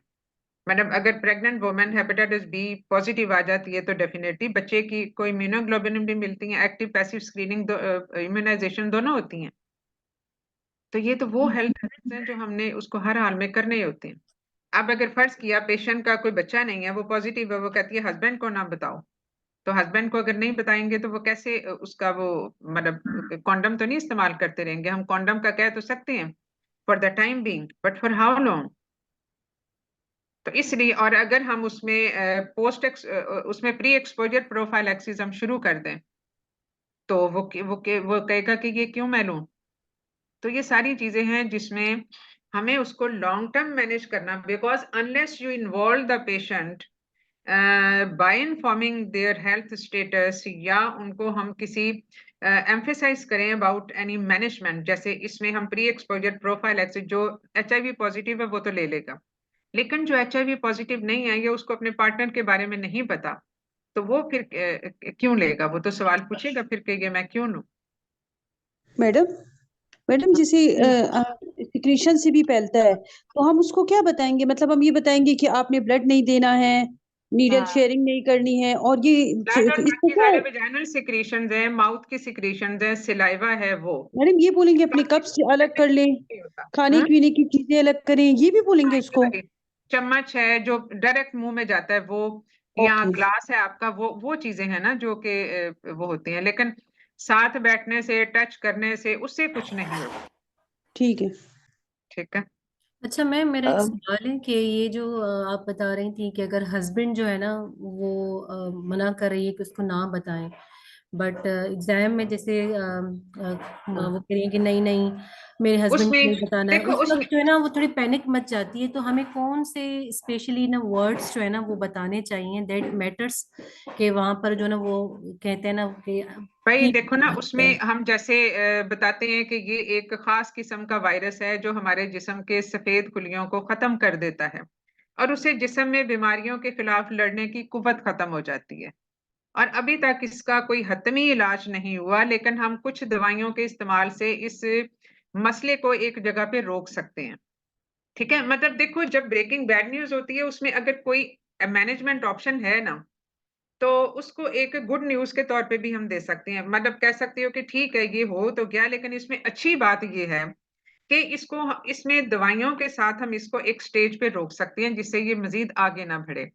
Speaker 1: मतलब अगर pregnant women hepatitis B positive आ जाती है तो डेफिनेटली बच्चे की कोई इम्यूनोग्लोबुलिन भी मिलती है, एक्टिव पैसिव स्क्रीनिंग, इम्यूनाइजेशन दोनों होती हैं। तो ये तो वो हेल्थ हैबिट्स हैं जो हमने उसको हर हाल में करने ही होते हैं। अब अगर फर्ज किया पेशेंट का कोई बच्चा नहीं है, वो पॉजिटिव है, वो कहती है हस्बैंड को ना बताओ, तो हस्बैंड को अगर नहीं बताएंगे तो वो कैसे उसका वो मतलब कॉन्डम तो नहीं इस्तेमाल करते रहेंगे। हम कॉन्डम का कह तो सकते हैं for the time being, but for how long. तो इसलिए, और अगर हम उसमें उसमें प्री एक्सपोजर प्रोफाइलैक्सिस हम शुरू कर दें तो वो कहेगा कि ये क्यों मैं लूं। तो ये सारी चीजें हैं जिसमें हमें उसको लॉन्ग टर्म मैनेज करना, because unless you involve the patient bye informing their health status, या उनको हम किसी एम्फेसाइज करें अबाउट एनी मैनेजमेंट, जैसे इसमें हम प्री एक्सपोजर प्रोफाइलैक्सिस, जो HIV पॉजिटिव है वो तो ले लेगा, लेकिन जो HIV पॉजिटिव नहीं है या उसको अपने पार्टनर के बारे में नहीं पता, तो वो फिर क्यों लेगा? वो तो सवाल पूछेगा फिर कि ये मैं क्यों लूं।
Speaker 4: मैडम, मैडम जैसे सिक्रीशन से भी फैलता है, तो हम उसको क्या बताएंगे? मतलब हम ये बताएंगे कि आपने ब्लड नहीं देना है, नीडल
Speaker 1: हाँ,
Speaker 4: शेयरिंग नहीं करनी है, और ये
Speaker 1: ब्लड और
Speaker 4: इसको
Speaker 1: बाकी
Speaker 4: क्या
Speaker 1: सारे वेजाइनल सिक्रीशंस हैं, माउथ की सिक्रीशंस हैं, सिलाइवा है वो।
Speaker 4: मैडम ये बोलेंगे अपने कप्स अलग कर लें,
Speaker 1: नहीं होता।
Speaker 4: खाने
Speaker 1: हाँ,
Speaker 4: पीने की चीजें अलग करें, ये भी बोलेंगे
Speaker 1: हाँ, ये
Speaker 4: उसको?
Speaker 1: वही चम्मच है जो डायरेक्ट मुंह में जाता है वो, या
Speaker 4: ओके,
Speaker 1: ग्लास है आपका, वो चीजें हैं ना जो कि वो होती हैं, लेकिन साथ बैठने से, टच करने से, उससे कुछ नहीं होता।
Speaker 4: ठीक है।
Speaker 1: ठीक है।
Speaker 5: अच्छा मैम, मेरा एक
Speaker 4: अ,
Speaker 5: सवाल है कि ये जो आप बता रही थी कि अगर हस्बैंड जो है ना वो मना कर रही है कि उसको ना बताएं, बट एग्जाम में जैसे वो कह रही है कि नहीं नहीं मेरे हस्बैंड को
Speaker 1: उसमें
Speaker 5: नहीं बताना है,
Speaker 1: देखो,
Speaker 5: उस
Speaker 1: उसमें
Speaker 5: वक्त जो है ना वो थोड़ी पैनिक मच जाती है, तो हमें कौन से स्पेशली ना वर्ड्स जो है ना वो बताने चाहिए दैट मैटर्स, कि वहां पर जो ना वो कहते हैं ना कि
Speaker 1: भाई
Speaker 5: ठीक
Speaker 1: देखो ना,
Speaker 5: है।
Speaker 1: उसमें हम जैसे बताते हैं कि ये एक खास किस्म का वायरस है जो हमारे जिस्म के सफेद खुलियों को खत्म कर देता है और उससे जिस्म में बीमारियों के खिलाफ लड़ने की कुव्वत खत्म हो जाती है। और अभी तक इसका कोई हतमी इलाज नहीं हुआ, लेकिन हम कुछ दवाइयों के इस्तेमाल से इस मसले को एक जगह पे रोक सकते हैं। ठीक है, मतलब देखो, जब ब्रेकिंग बैड न्यूज होती है उसमें अगर कोई मैनेजमेंट ऑप्शन है ना, तो उसको एक गुड न्यूज के तौर पे भी हम दे सकते हैं। मतलब कह सकते हो कि ठीक है ये हो तो गया, लेकिन इसमें अच्छी बात ये है कि इसमें दवाइयों के साथ हम इसको एक स्टेज पे रोक सकते हैं जिससे ये मजीद आगे ना बढ़े।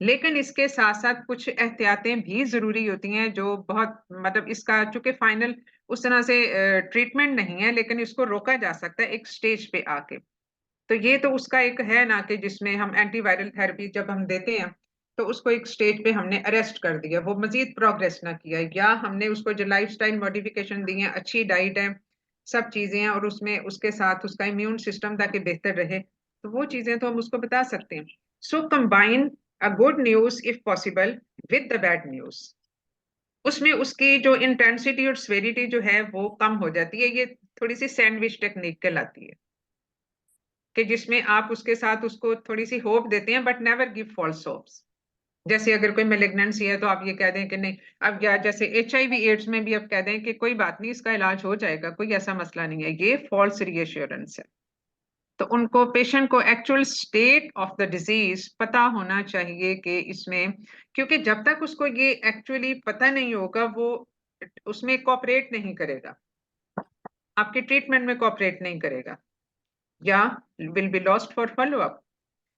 Speaker 1: लेकिन इसके साथ साथ कुछ एहतियातें भी जरूरी होती हैं जो बहुत, मतलब इसका चूंकि फाइनल उस तरह से ट्रीटमेंट नहीं है, लेकिन इसको रोका जा सकता है एक स्टेज पे आके। तो ये तो उसका एक है ना कि जिसमें हम एंटीवायरल थेरेपी जब हम देते हैं तो उसको एक स्टेज पे हमने अरेस्ट कर दिया, वो मजीद प्रोग्रेस ना किया, या हमने उसको जो लाइफस्टाइल मॉडिफिकेशन दी है, अच्छी डाइट है, सब चीजें हैं, और उसमें उसके साथ उसका इम्यून सिस्टम ताकि बेहतर रहे, तो वो चीजें तो हम उसको बता सकते हैं। So combine a good news if possible with the bad news, उसमें उसकी जो इंटेंसिटी और सेवेरिटी जो है वो कम हो जाती है। ये थोड़ी सी सैंडविच टेक्निक कहलाती है कि जिसमें आप उसके साथ उसको थोड़ी सी होप देते हैं but never give false hopes. जैसे अगर कोई मेलिग्नेंसी है तो आप ये कह दें कि नहीं, अब या जैसे HIV एड्स में भी आप कह दें कि कोई बात नहीं, इसका इलाज हो जाएगा, कोई ऐसा मसला नहीं है, ये फॉल्स रीअश्योरेंस है। तो उनको, पेशेंट को actual state of the disease पता होना चाहिए कि इसमें, क्योंकि जब तक उसको ये एक्चुअली पता नहीं होगा वो उसमें कोऑपरेट नहीं करेगा, आपके ट्रीटमेंट में कोऑपरेट नहीं करेगा, या will be lost for follow up.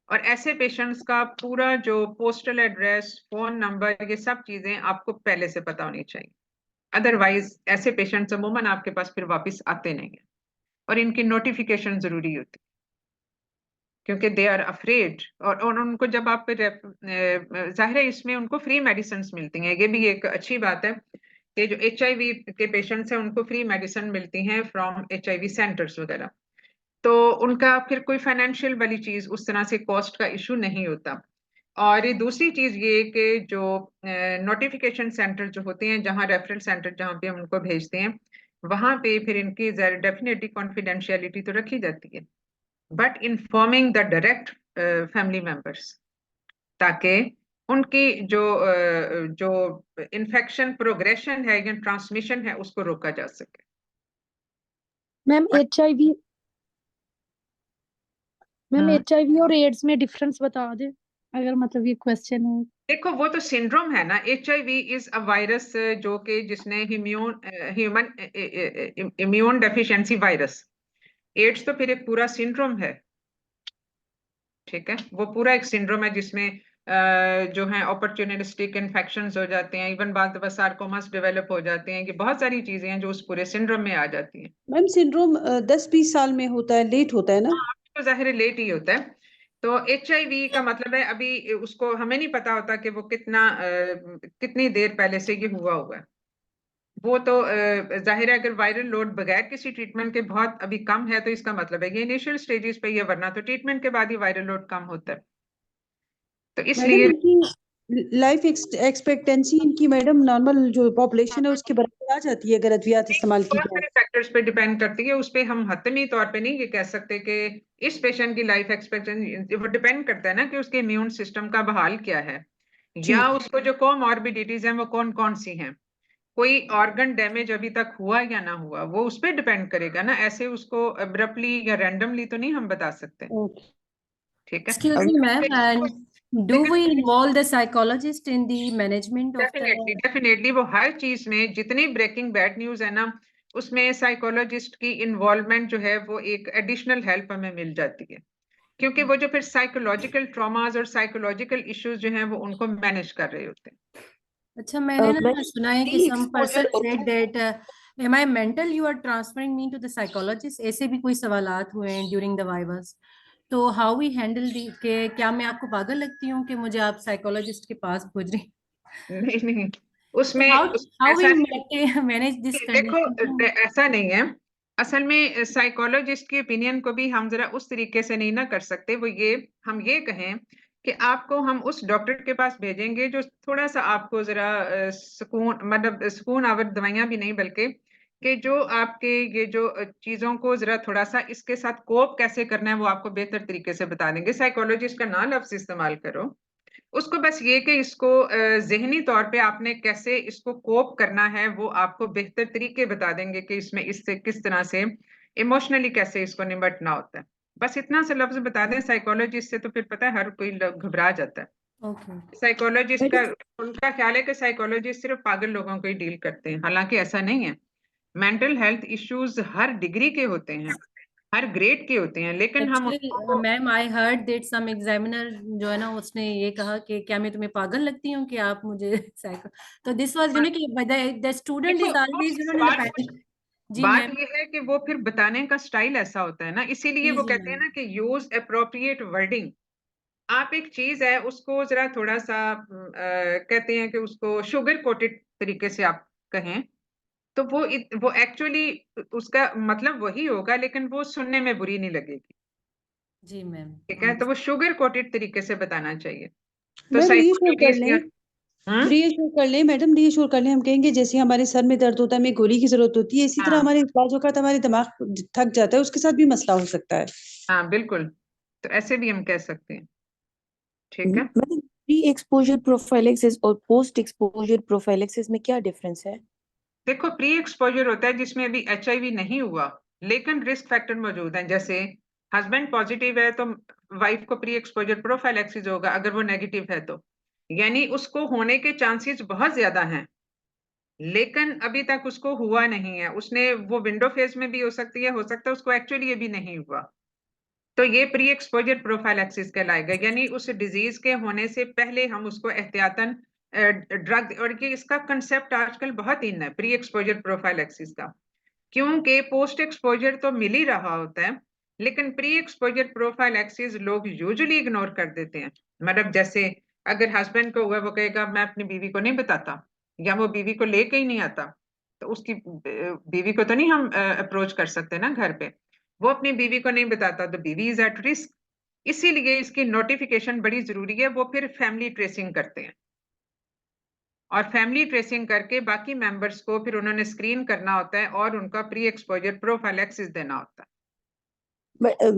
Speaker 1: और ऐसे पेशेंट्स का पूरा जो पोस्टल एड्रेस, फोन नंबर, ये सब चीजें आपको पहले से पता होनी चाहिए। अदरवाइज ऐसे पेशेंट्स अमूमन आपके पास फिर वापस आते नहीं है, और इनकी नोटिफिकेशन जरूरी होती है क्योंकि दे आर अफ्रेड। और उनको जब आप जाहिर है इसमें उनको फ्री मेडिसिन मिलती हैं, ये भी एक अच्छी बात है कि जो HIV के पेशेंट्स हैं उनको फ्री मेडिसिन मिलती हैं फ्रॉम HIV सेंटर्स वगैरह। तो उनका फिर कोई फाइनेंशियल वाली चीज उस तरह से कॉस्ट का इशू नहीं होता। और ये दूसरी चीज ये कि जो नोटिफिकेशन सेंटर जो होते हैं, जहाँ रेफरल सेंटर जहाँ पे हम उनको भेजते हैं, वहां पे फिर इनकी डेफिनेटली कॉन्फिडेंशियलिटी तो रखी जाती है, but informing the direct family members, ताकि उनकी जो इन्फेक्शन प्रोग्रेशन है या ट्रांसमिशन है उसको रोका जा सके।
Speaker 6: मैम HIV और एड्स में डिफरेंस बता दे, अगर मतलब ये क्वेश्चन है।
Speaker 1: देखो वो तो सिंड्रोम है ना, HIV इज अ वायरस जो कि जिसने human immune deficiency virus. AIDS तो फिर एक पूरा सिंड्रोम है, ठीक है, वो पूरा एक सिंड्रोम है जिसमें जो है अपॉर्चुनिस्टिक इन्फेक्शंस हो जाते हैं, इवन बाद में सार्कोमास डेवलप हो जाते हैं, कि बहुत सारी चीजें हैं जो उस पूरे सिंड्रोम में आ जाती हैं।
Speaker 4: मैम सिंड्रोम 10-20 साल में होता है, लेट होता है ना?
Speaker 1: तो जाहिर लेट ही होता है। तो HIV का मतलब है अभी उसको हमें नहीं पता होता कि वो कितनी देर पहले से ये हुआ है। वो तो जाहिर है अगर वायरल लोड बगैर किसी ट्रीटमेंट के बहुत अभी कम है तो इसका मतलब है ये इनिशियल स्टेजेस पे ही है, वरना तो ट्रीटमेंट के बाद ही वायरल लोड कम होता है। तो
Speaker 4: मैडम
Speaker 1: इसलिए
Speaker 4: इनकी लाइफ एक्सपेक्टेंसी इनकी मैडम नॉर्मल जो पॉपुलेशन है उसके बराबर आ जाती है अगर अद्वियात इस्तेमाल की
Speaker 1: बहुत
Speaker 4: जाए?
Speaker 1: सारे फैक्टर्स पे डिपेंड करती है, उस पे हम हतमी तौर पे नहीं ये कह सकते कि इस पेशेंट की लाइफ एक्सपेक्टेंसी, वो डिपेंड करता है ना कि उसके इम्यून सिस्टम का बहाल क्या है,
Speaker 4: जी
Speaker 1: या उसको जो कोमॉर्बिडिटीज हैं वो कौन कौन सी हैं, कोई ऑर्गन डैमेज अभी तक हुआ या ना हुआ, वो उस पर डिपेंड करेगा ना। ऐसे उसको अब्रप्टली या रैंडमली तो नहीं हम बता सकते,
Speaker 4: ओके।
Speaker 1: ठीक है।
Speaker 5: Excuse me, ma'am, and do we involve the psychologist in the management of the?
Speaker 1: Definitely वो हर चीज में जितनी ब्रेकिंग बैड न्यूज है ना उसमें साइकोलॉजिस्ट की इन्वॉल्वमेंट जो है वो एक एडिशनल हेल्प हमें मिल जाती है, क्योंकि वो जो फिर साइकोलॉजिकल ट्रॉमास और साइकोलॉजिकल इश्यूज जो हैं वो उनको मैनेज कर रहे होते हैं।
Speaker 5: अच्छा, मैंने ना
Speaker 4: मैडम
Speaker 5: सुना है कि some person said that am I mental, you are transferring me to the psychologist, ऐसे भी कोई सवालात हुए हैं during the vivas। तो how we handle the के क्या मैं आपको पागल लगती हूँ कि मुझे आप साइकोलॉजिस्ट के पास भेज रही?
Speaker 1: नहीं नहीं,
Speaker 5: तो
Speaker 1: उसमें
Speaker 5: how we
Speaker 1: ऐसा नहीं,
Speaker 5: manage this
Speaker 1: देखो
Speaker 5: condition?
Speaker 1: ऐसा नहीं है। असल में साइकोलॉजिस्ट की ओपिनियन को भी हम जरा उस तरीके से नहीं ना कर सकते, वो ये हम ये कहें कि आपको हम उस डॉक्टर के पास भेजेंगे जो थोड़ा सा आपको जरा सुकून, मतलब सुकून आवर दवाइयां भी नहीं बल्कि कि जो आपके ये जो चीजों को जरा थोड़ा सा इसके साथ कोप कैसे करना है वो आपको बेहतर तरीके से बता देंगे। साइकोलॉजिस्ट का ना लफ्ज इस्तेमाल करो, उसको बस ये कि इसको जहनी तौर पे आपने कैसे इसको कोप करना है वो आपको बेहतर तरीके बता देंगे कि इसमें इससे किस तरह से इमोशनली कैसे इसको निपटना होता है। बस इतना सा लफ्ज बता दें साइकोलॉजिस्ट से तो फिर पता है हर कोई घबरा जाता है।
Speaker 5: Okay।
Speaker 1: साइकोलॉजिस्ट का उनका ख्याल है कि साइकोलॉजिस्ट सिर्फ पागल लोगों को ही डील करते हैं, हालांकि ऐसा नहीं है। मेंटल हेल्थ इश्यूज हर डिग्री के होते हैं, हर ग्रेड के होते हैं, लेकिन हम
Speaker 5: Actually,
Speaker 1: उनको
Speaker 5: ma'am I heard that some examiner जो है ना उसने ये कहा कि क्या मैं तुम्हें पागल लगती हूँ कि आप मुझे साइको। तो दिस वाज यू नो कि द स्टूडेंट
Speaker 1: देखो
Speaker 5: is always in the panic. जी
Speaker 1: बात
Speaker 5: मैम।
Speaker 1: ये है कि वो फिर बताने का स्टाइल ऐसा होता है ना, इसीलिए
Speaker 5: जी
Speaker 1: वो
Speaker 5: जी
Speaker 1: कहते हैं
Speaker 5: मैम।
Speaker 1: ना कि यूज अप्रोप्रिएट वर्डिंग। आप एक चीज है उसको जरा थोड़ा सा कहते हैं कि उसको शुगर कोटेड तरीके से आप कहें तो वो एक्चुअली उसका मतलब वही होगा, लेकिन वो सुनने में बुरी नहीं लगेगी,
Speaker 5: जी मैम।
Speaker 1: ठीक है। तो वो शुगर कोटेड तरीके से बताना चाहिए। तो
Speaker 4: मैम रीअश्योर कर
Speaker 1: साइकोलॉजिस्ट
Speaker 4: लें, रीअश्योर कर लें मैडम, रीअश्योर कर लें। हम कहेंगे जैसे हमारे सर में दर्द होता है, हमें गोली की जरूरत होती है, इसी तरह
Speaker 1: हाँ
Speaker 4: हमारे बाज़ औक़ात हमारे दिमाग थक जाता है, उसके साथ भी मसला हो सकता है।
Speaker 1: हाँ बिल्कुल, तो ऐसे भी हम कह सकते हैं, ठीक है।
Speaker 7: मैडम प्री एक्सपोजर प्रोफाइलेक्सिस और पोस्ट एक्सपोजर प्रोफाइलेक्सिस में क्या डिफरेंस है?
Speaker 1: देखो प्री एक्सपोजर होता है जिसमें अभी HIV नहीं हुआ लेकिन रिस्क फैक्टर मौजूद हैं, जैसे हस्बैंड पॉजिटिव है तो वाइफ को प्री एक्सपोजर प्रोफाइलैक्सिस होगा, अगर वो नेगेटिव है तो यानी उसको होने के चांसेस बहुत ज्यादा हैं, लेकिन अभी तक उसको हुआ नहीं है। उसने वो विंडो फेज में भी हो सकती है, हो सकता है उसको एक्चुअली ये भी नहीं हुआ। तो ये प्री एक्सपोजर प्रोफाइलैक्सिस कहलाएगा, यानी उस डिजीज के होने से पहले हम उसको एहतियातन ड्रग, और ये इसका कंसेप्ट आजकल बहुत इन है प्री एक्सपोजर प्रोफाइलैक्सिस का, क्योंकि पोस्ट एक्सपोजर तो मिल ही रहा होता है, लेकिन प्री एक्सपोजर प्रोफाइलैक्सिस लोग यूजुअली इग्नोर कर देते हैं। मतलब जैसे अगर हस्बैंड को हुआ वो कहेगा मैं अपनी बीवी को नहीं बताता, या वो बीवी को लेके ही नहीं आता, तो उसकी बीवी को तो नहीं हम अप्रोच कर सकते ना घर पे, वो अपनी बीवी को नहीं बताता तो बीवी इज एट रिस्क। इसीलिए इसकी नोटिफिकेशन बड़ी जरूरी है, वो फिर फैमिली ट्रेसिंग करते हैं। और फैमिली ट्रेसिंग करके बाकी मेंबर्स को फिर उन्होंने स्क्रीन करना होता है और उनका प्री एक्सपोजर प्रोफाइलैक्सिस देना होता है।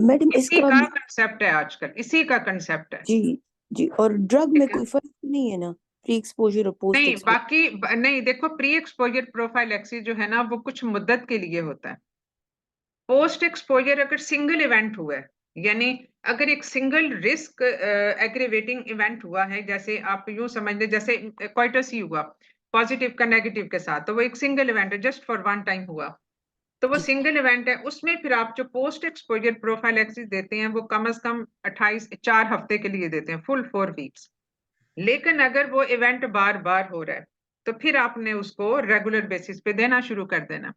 Speaker 7: मैडम
Speaker 1: इसी
Speaker 7: इसका
Speaker 1: का कंसेप्ट है आजकल, इसी का कंसेप्ट है।
Speaker 7: जी जी, और ड्रग में
Speaker 1: ठीक है।
Speaker 7: कोई फर्क नहीं है ना, प्री एक्सपोजर और पोस्ट
Speaker 1: नहीं,
Speaker 7: एक्सपोजर?
Speaker 1: नहीं, देखो प्री एक्सपोजर प्रोफाइलैक्सिस जो है ना वो कुछ मुद्दत के लिए होता है। पोस्ट एक्सपोजर अगर सिंगल इवेंट हुआ है, यानी अगर एक सिंगल रिस्क एग्रीवेटिंग इवेंट हुआ है, जैसे आप यूं समझ लें जैसे क्वाइटस ही हुआ पॉजिटिव का नेगेटिव के साथ, तो वो एक सिंगल इवेंट है, जस्ट फॉर वन टाइम हुआ, तो वो सिंगल इवेंट है। उसमें फिर आप जो पोस्ट एक्सपोजर प्रोफाइलैक्सिस देते हैं वो कम से कम 4 हफ्ते के लिए देते हैं, फुल 4 वीक्स। लेकिन अगर वो इवेंट बार बार हो रहा है तो फिर आपने उसको रेगुलर बेसिस पे देना शुरू कर देना।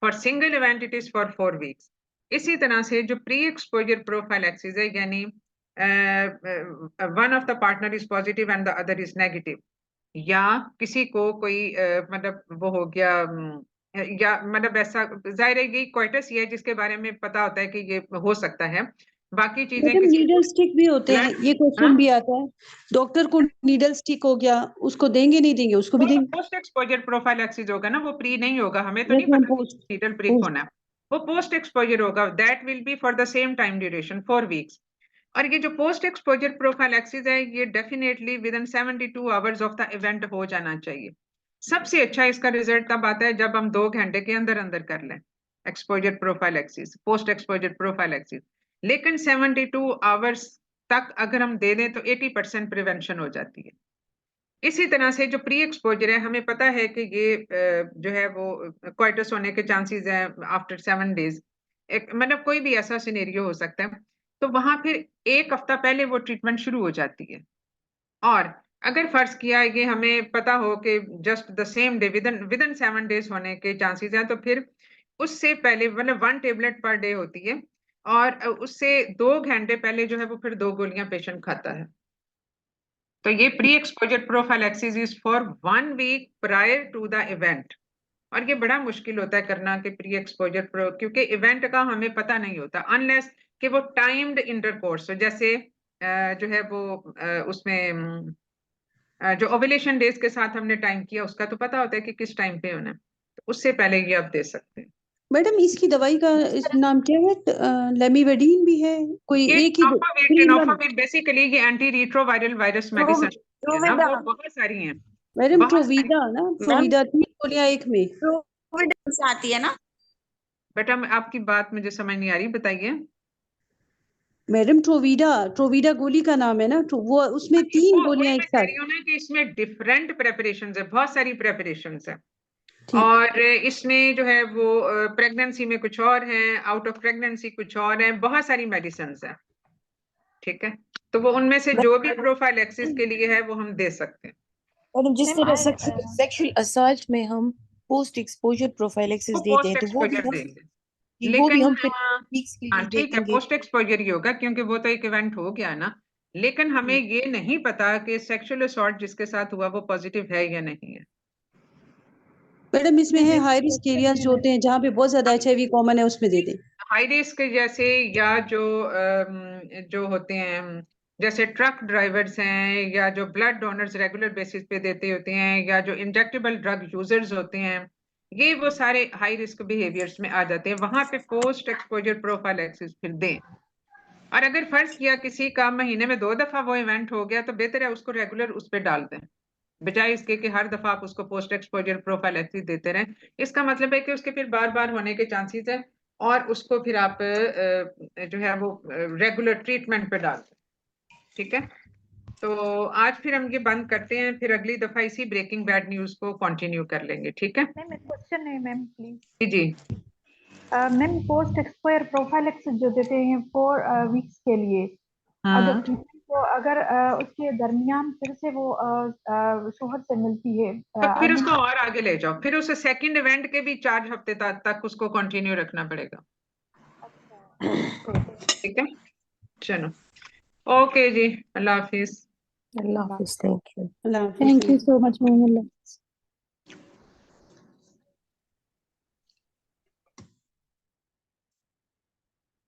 Speaker 1: For single event it is for 4 weeks. इसी तरह से जो प्री एक्सपोजर प्रोफाइलैक्सिस है, यानी one of the partner is positive and the other is negative, या किसी को कोई मतलब वो हो गया या मतलब ऐसा, जाहिर है ये क्वाइटस ही है जिसके बारे में पता होता है कि ये हो सकता है। बाकी चीजें
Speaker 4: मैडम
Speaker 1: किसी
Speaker 4: नीडल स्टिक भी होते हैं, ये क्वेश्चन भी आता है, डॉक्टर को नीडल स्टिक हो गया, उसको देंगे नहीं देंगे, उसको भी देंगे?
Speaker 1: पोस्ट एक्सपोजर प्रोफाइलैक्सिस होगा ना, वो प्री नहीं होगा, हमें तो
Speaker 4: यस
Speaker 1: नहीं
Speaker 4: मैम,
Speaker 1: पता
Speaker 4: पोस्ट
Speaker 1: नीडल प्रिक होना है। वो पोस्ट एक्सपोजर होगा, that will be for the same time duration 4 weeks. और ये जो पोस्ट एक्सपोजर प्रोफाइलैक्सिस है ये definitely with in 72 hours of the event हो जाना चाहिए। सबसे अच्छा इसका रिजल्ट तब आता है जब हम 2 घंटे के अंदर अंदर कर लें exposure prophylaxis, post exposure prophylaxis. लेकिन 72 आवर्स तक अगर हम दे दें तो 80% प्रिवेंशन हो जाती है। इसी तरह से जो प्री एक्सपोजर है, हमें पता है कि ये जो है वो क्वाइटस होने के चांसेस हैं आफ्टर 7 डेज, एक मतलब कोई भी ऐसा सिनेरियो हो सकता है, तो वहां फिर 1 हफ्ता पहले वो ट्रीटमेंट शुरू हो जाती है। और अगर फर्ज किया ये हमें पता हो कि just the same day with in 7 days होने के चांसेस हैं, तो फिर उससे पहले मतलब 1 टेबलेट पर डे होती है, और उससे 2 घंटे पहले जो है वो फिर 2 गोलियां पेशेंट खाता है। तो ये pre exposure prophylaxis is for 1 week prior to the event. और ये बड़ा मुश्किल होता है करना कि प्री एक्सपोजर प्रो, क्योंकि इवेंट का हमें पता नहीं होता अनलेस कि वो टाइम्ड इंटरकोर्स हो, जैसे जो है वो उसमें जो ओव्यूलेशन डेज के साथ हमने टाइम किया उसका तो पता होता है कि किस टाइम पे होना है, तो उससे पहले ये आप दे सकते हैं।
Speaker 4: मैडम इसकी दवाई का नाम क्या है? लेमिवेडिन भी है कोई,
Speaker 1: ये
Speaker 4: एक ही
Speaker 1: टेनोफाविर बेसिकली ये एंटी रिट्रोवायरल वायरस मेडिसिन है ना, वो बहुत सारी हैं।
Speaker 4: मैडम
Speaker 1: बहुत सारी
Speaker 4: ट्रोविडा ना, ट्रोविडा 3 गोलियां एक में।
Speaker 2: प्रोविडेंस से आती है ना?
Speaker 1: बेटा आपकी बात मुझे समझ नहीं आ रही, बताइए।
Speaker 4: मैडम ट्रोविडा गोली का नाम है ना, वो उसमें 3
Speaker 1: वही
Speaker 4: गोलियां
Speaker 1: मैं
Speaker 4: एक
Speaker 1: कह
Speaker 4: साथ।
Speaker 1: रही हूँ ना कि इसमें डिफरेंट प्रेपरेशंस है, बहुत सारी प्रेपरेशंस है।
Speaker 4: ठीक।
Speaker 1: और इसमें जो है वो प्रेगनेंसी में कुछ और है, आउट ऑफ प्रेगनेंसी कुछ और है, बहुत सारी मेडिसिन है। ठीक है, तो वो उनमें से जो भी प्रोफाइलैक्सिस के लिए है वो हम दे सकते हैं।
Speaker 7: मैडम जिस
Speaker 6: मैम
Speaker 7: तरह सेक्सुअल असॉल्ट में हम पोस्ट एक्सपोजर प्रोफाइलैक्सिस
Speaker 1: वो
Speaker 7: देते
Speaker 1: पोस्ट
Speaker 7: हैं, तो वो भी
Speaker 1: एक्सपोजर
Speaker 7: हम
Speaker 1: देंगे,
Speaker 7: वो भी
Speaker 1: लेकिन
Speaker 7: हम फिर वीक्स के
Speaker 1: हाँ
Speaker 7: लिए
Speaker 1: ठीक है,
Speaker 7: देंगे?
Speaker 1: पोस्ट एक्सपोजर ही होगा क्योंकि वो तो एक इवेंट हो गया ना। लेकिन हमें ये नहीं पता कि सेक्सुअल असॉल्ट जिसके साथ हुआ वो पॉजिटिव है या नहीं है।
Speaker 4: मैडम इसमें है हाई रिस्क एरियाज जो होते हैं जहाँ पे बहुत ज्यादा HIV कॉमन है, उसमें दे दें?
Speaker 1: हाई रिस्क जैसे, या जो होते हैं जैसे ट्रक ड्राइवर्स हैं, या जो ब्लड डोनर्स रेगुलर बेसिस पे देते होते हैं, या जो इंजेक्टेबल ड्रग यूजर्स होते हैं, ये वो सारे हाई रिस्क बिहेवियर्स में आ जाते हैं। वहां पे पोस्ट एक्सपोजर प्रोफाइलैक्सिस फिर दें। और अगर फर्ज किया किसी का महीने में 2 दफा वो इवेंट हो गया तो बेहतर है उसको रेगुलर उस पर डाल दें, बजाय इसके कि हर दफा आप उसको पोस्ट एक्सपोजर प्रोफाइलैक्सिस देते रहें। इसका मतलब है कि उसके फिर बार बार होने के चांसेस है, और उसको फिर आप जो है वो रेगुलर ट्रीटमेंट पे डाल दें। ठीक है, तो आज फिर हम ये बंद करते हैं, फिर अगली दफा इसी ब्रेकिंग बैड न्यूज को कंटिन्यू कर लेंगे। ठीक है
Speaker 8: मैम एक क्वेश्चन है मैम प्लीज।
Speaker 1: जी।
Speaker 8: मैम पोस्ट एक्सपायर प्रोफाइलैक्सिस जो देते हैं 4 वीक्स के लिए, अगर ट्रीटमेंट को अगर उसके दरमियान फिर से वो शोहर से मिलती है
Speaker 1: तो फिर उसको और आगे ले जाओ, फिर उसे सेकंड इवेंट के भी 4 हफ्ते तक उसको कंटिन्यू रखना पड़ेगा। ठीक है, चलो ओके जी, अल्लाह हाफिज।
Speaker 7: अल्लाह हाफिज, थैंक यू।
Speaker 4: अल्लाह हाफिज।
Speaker 6: Thank you so much ma'am.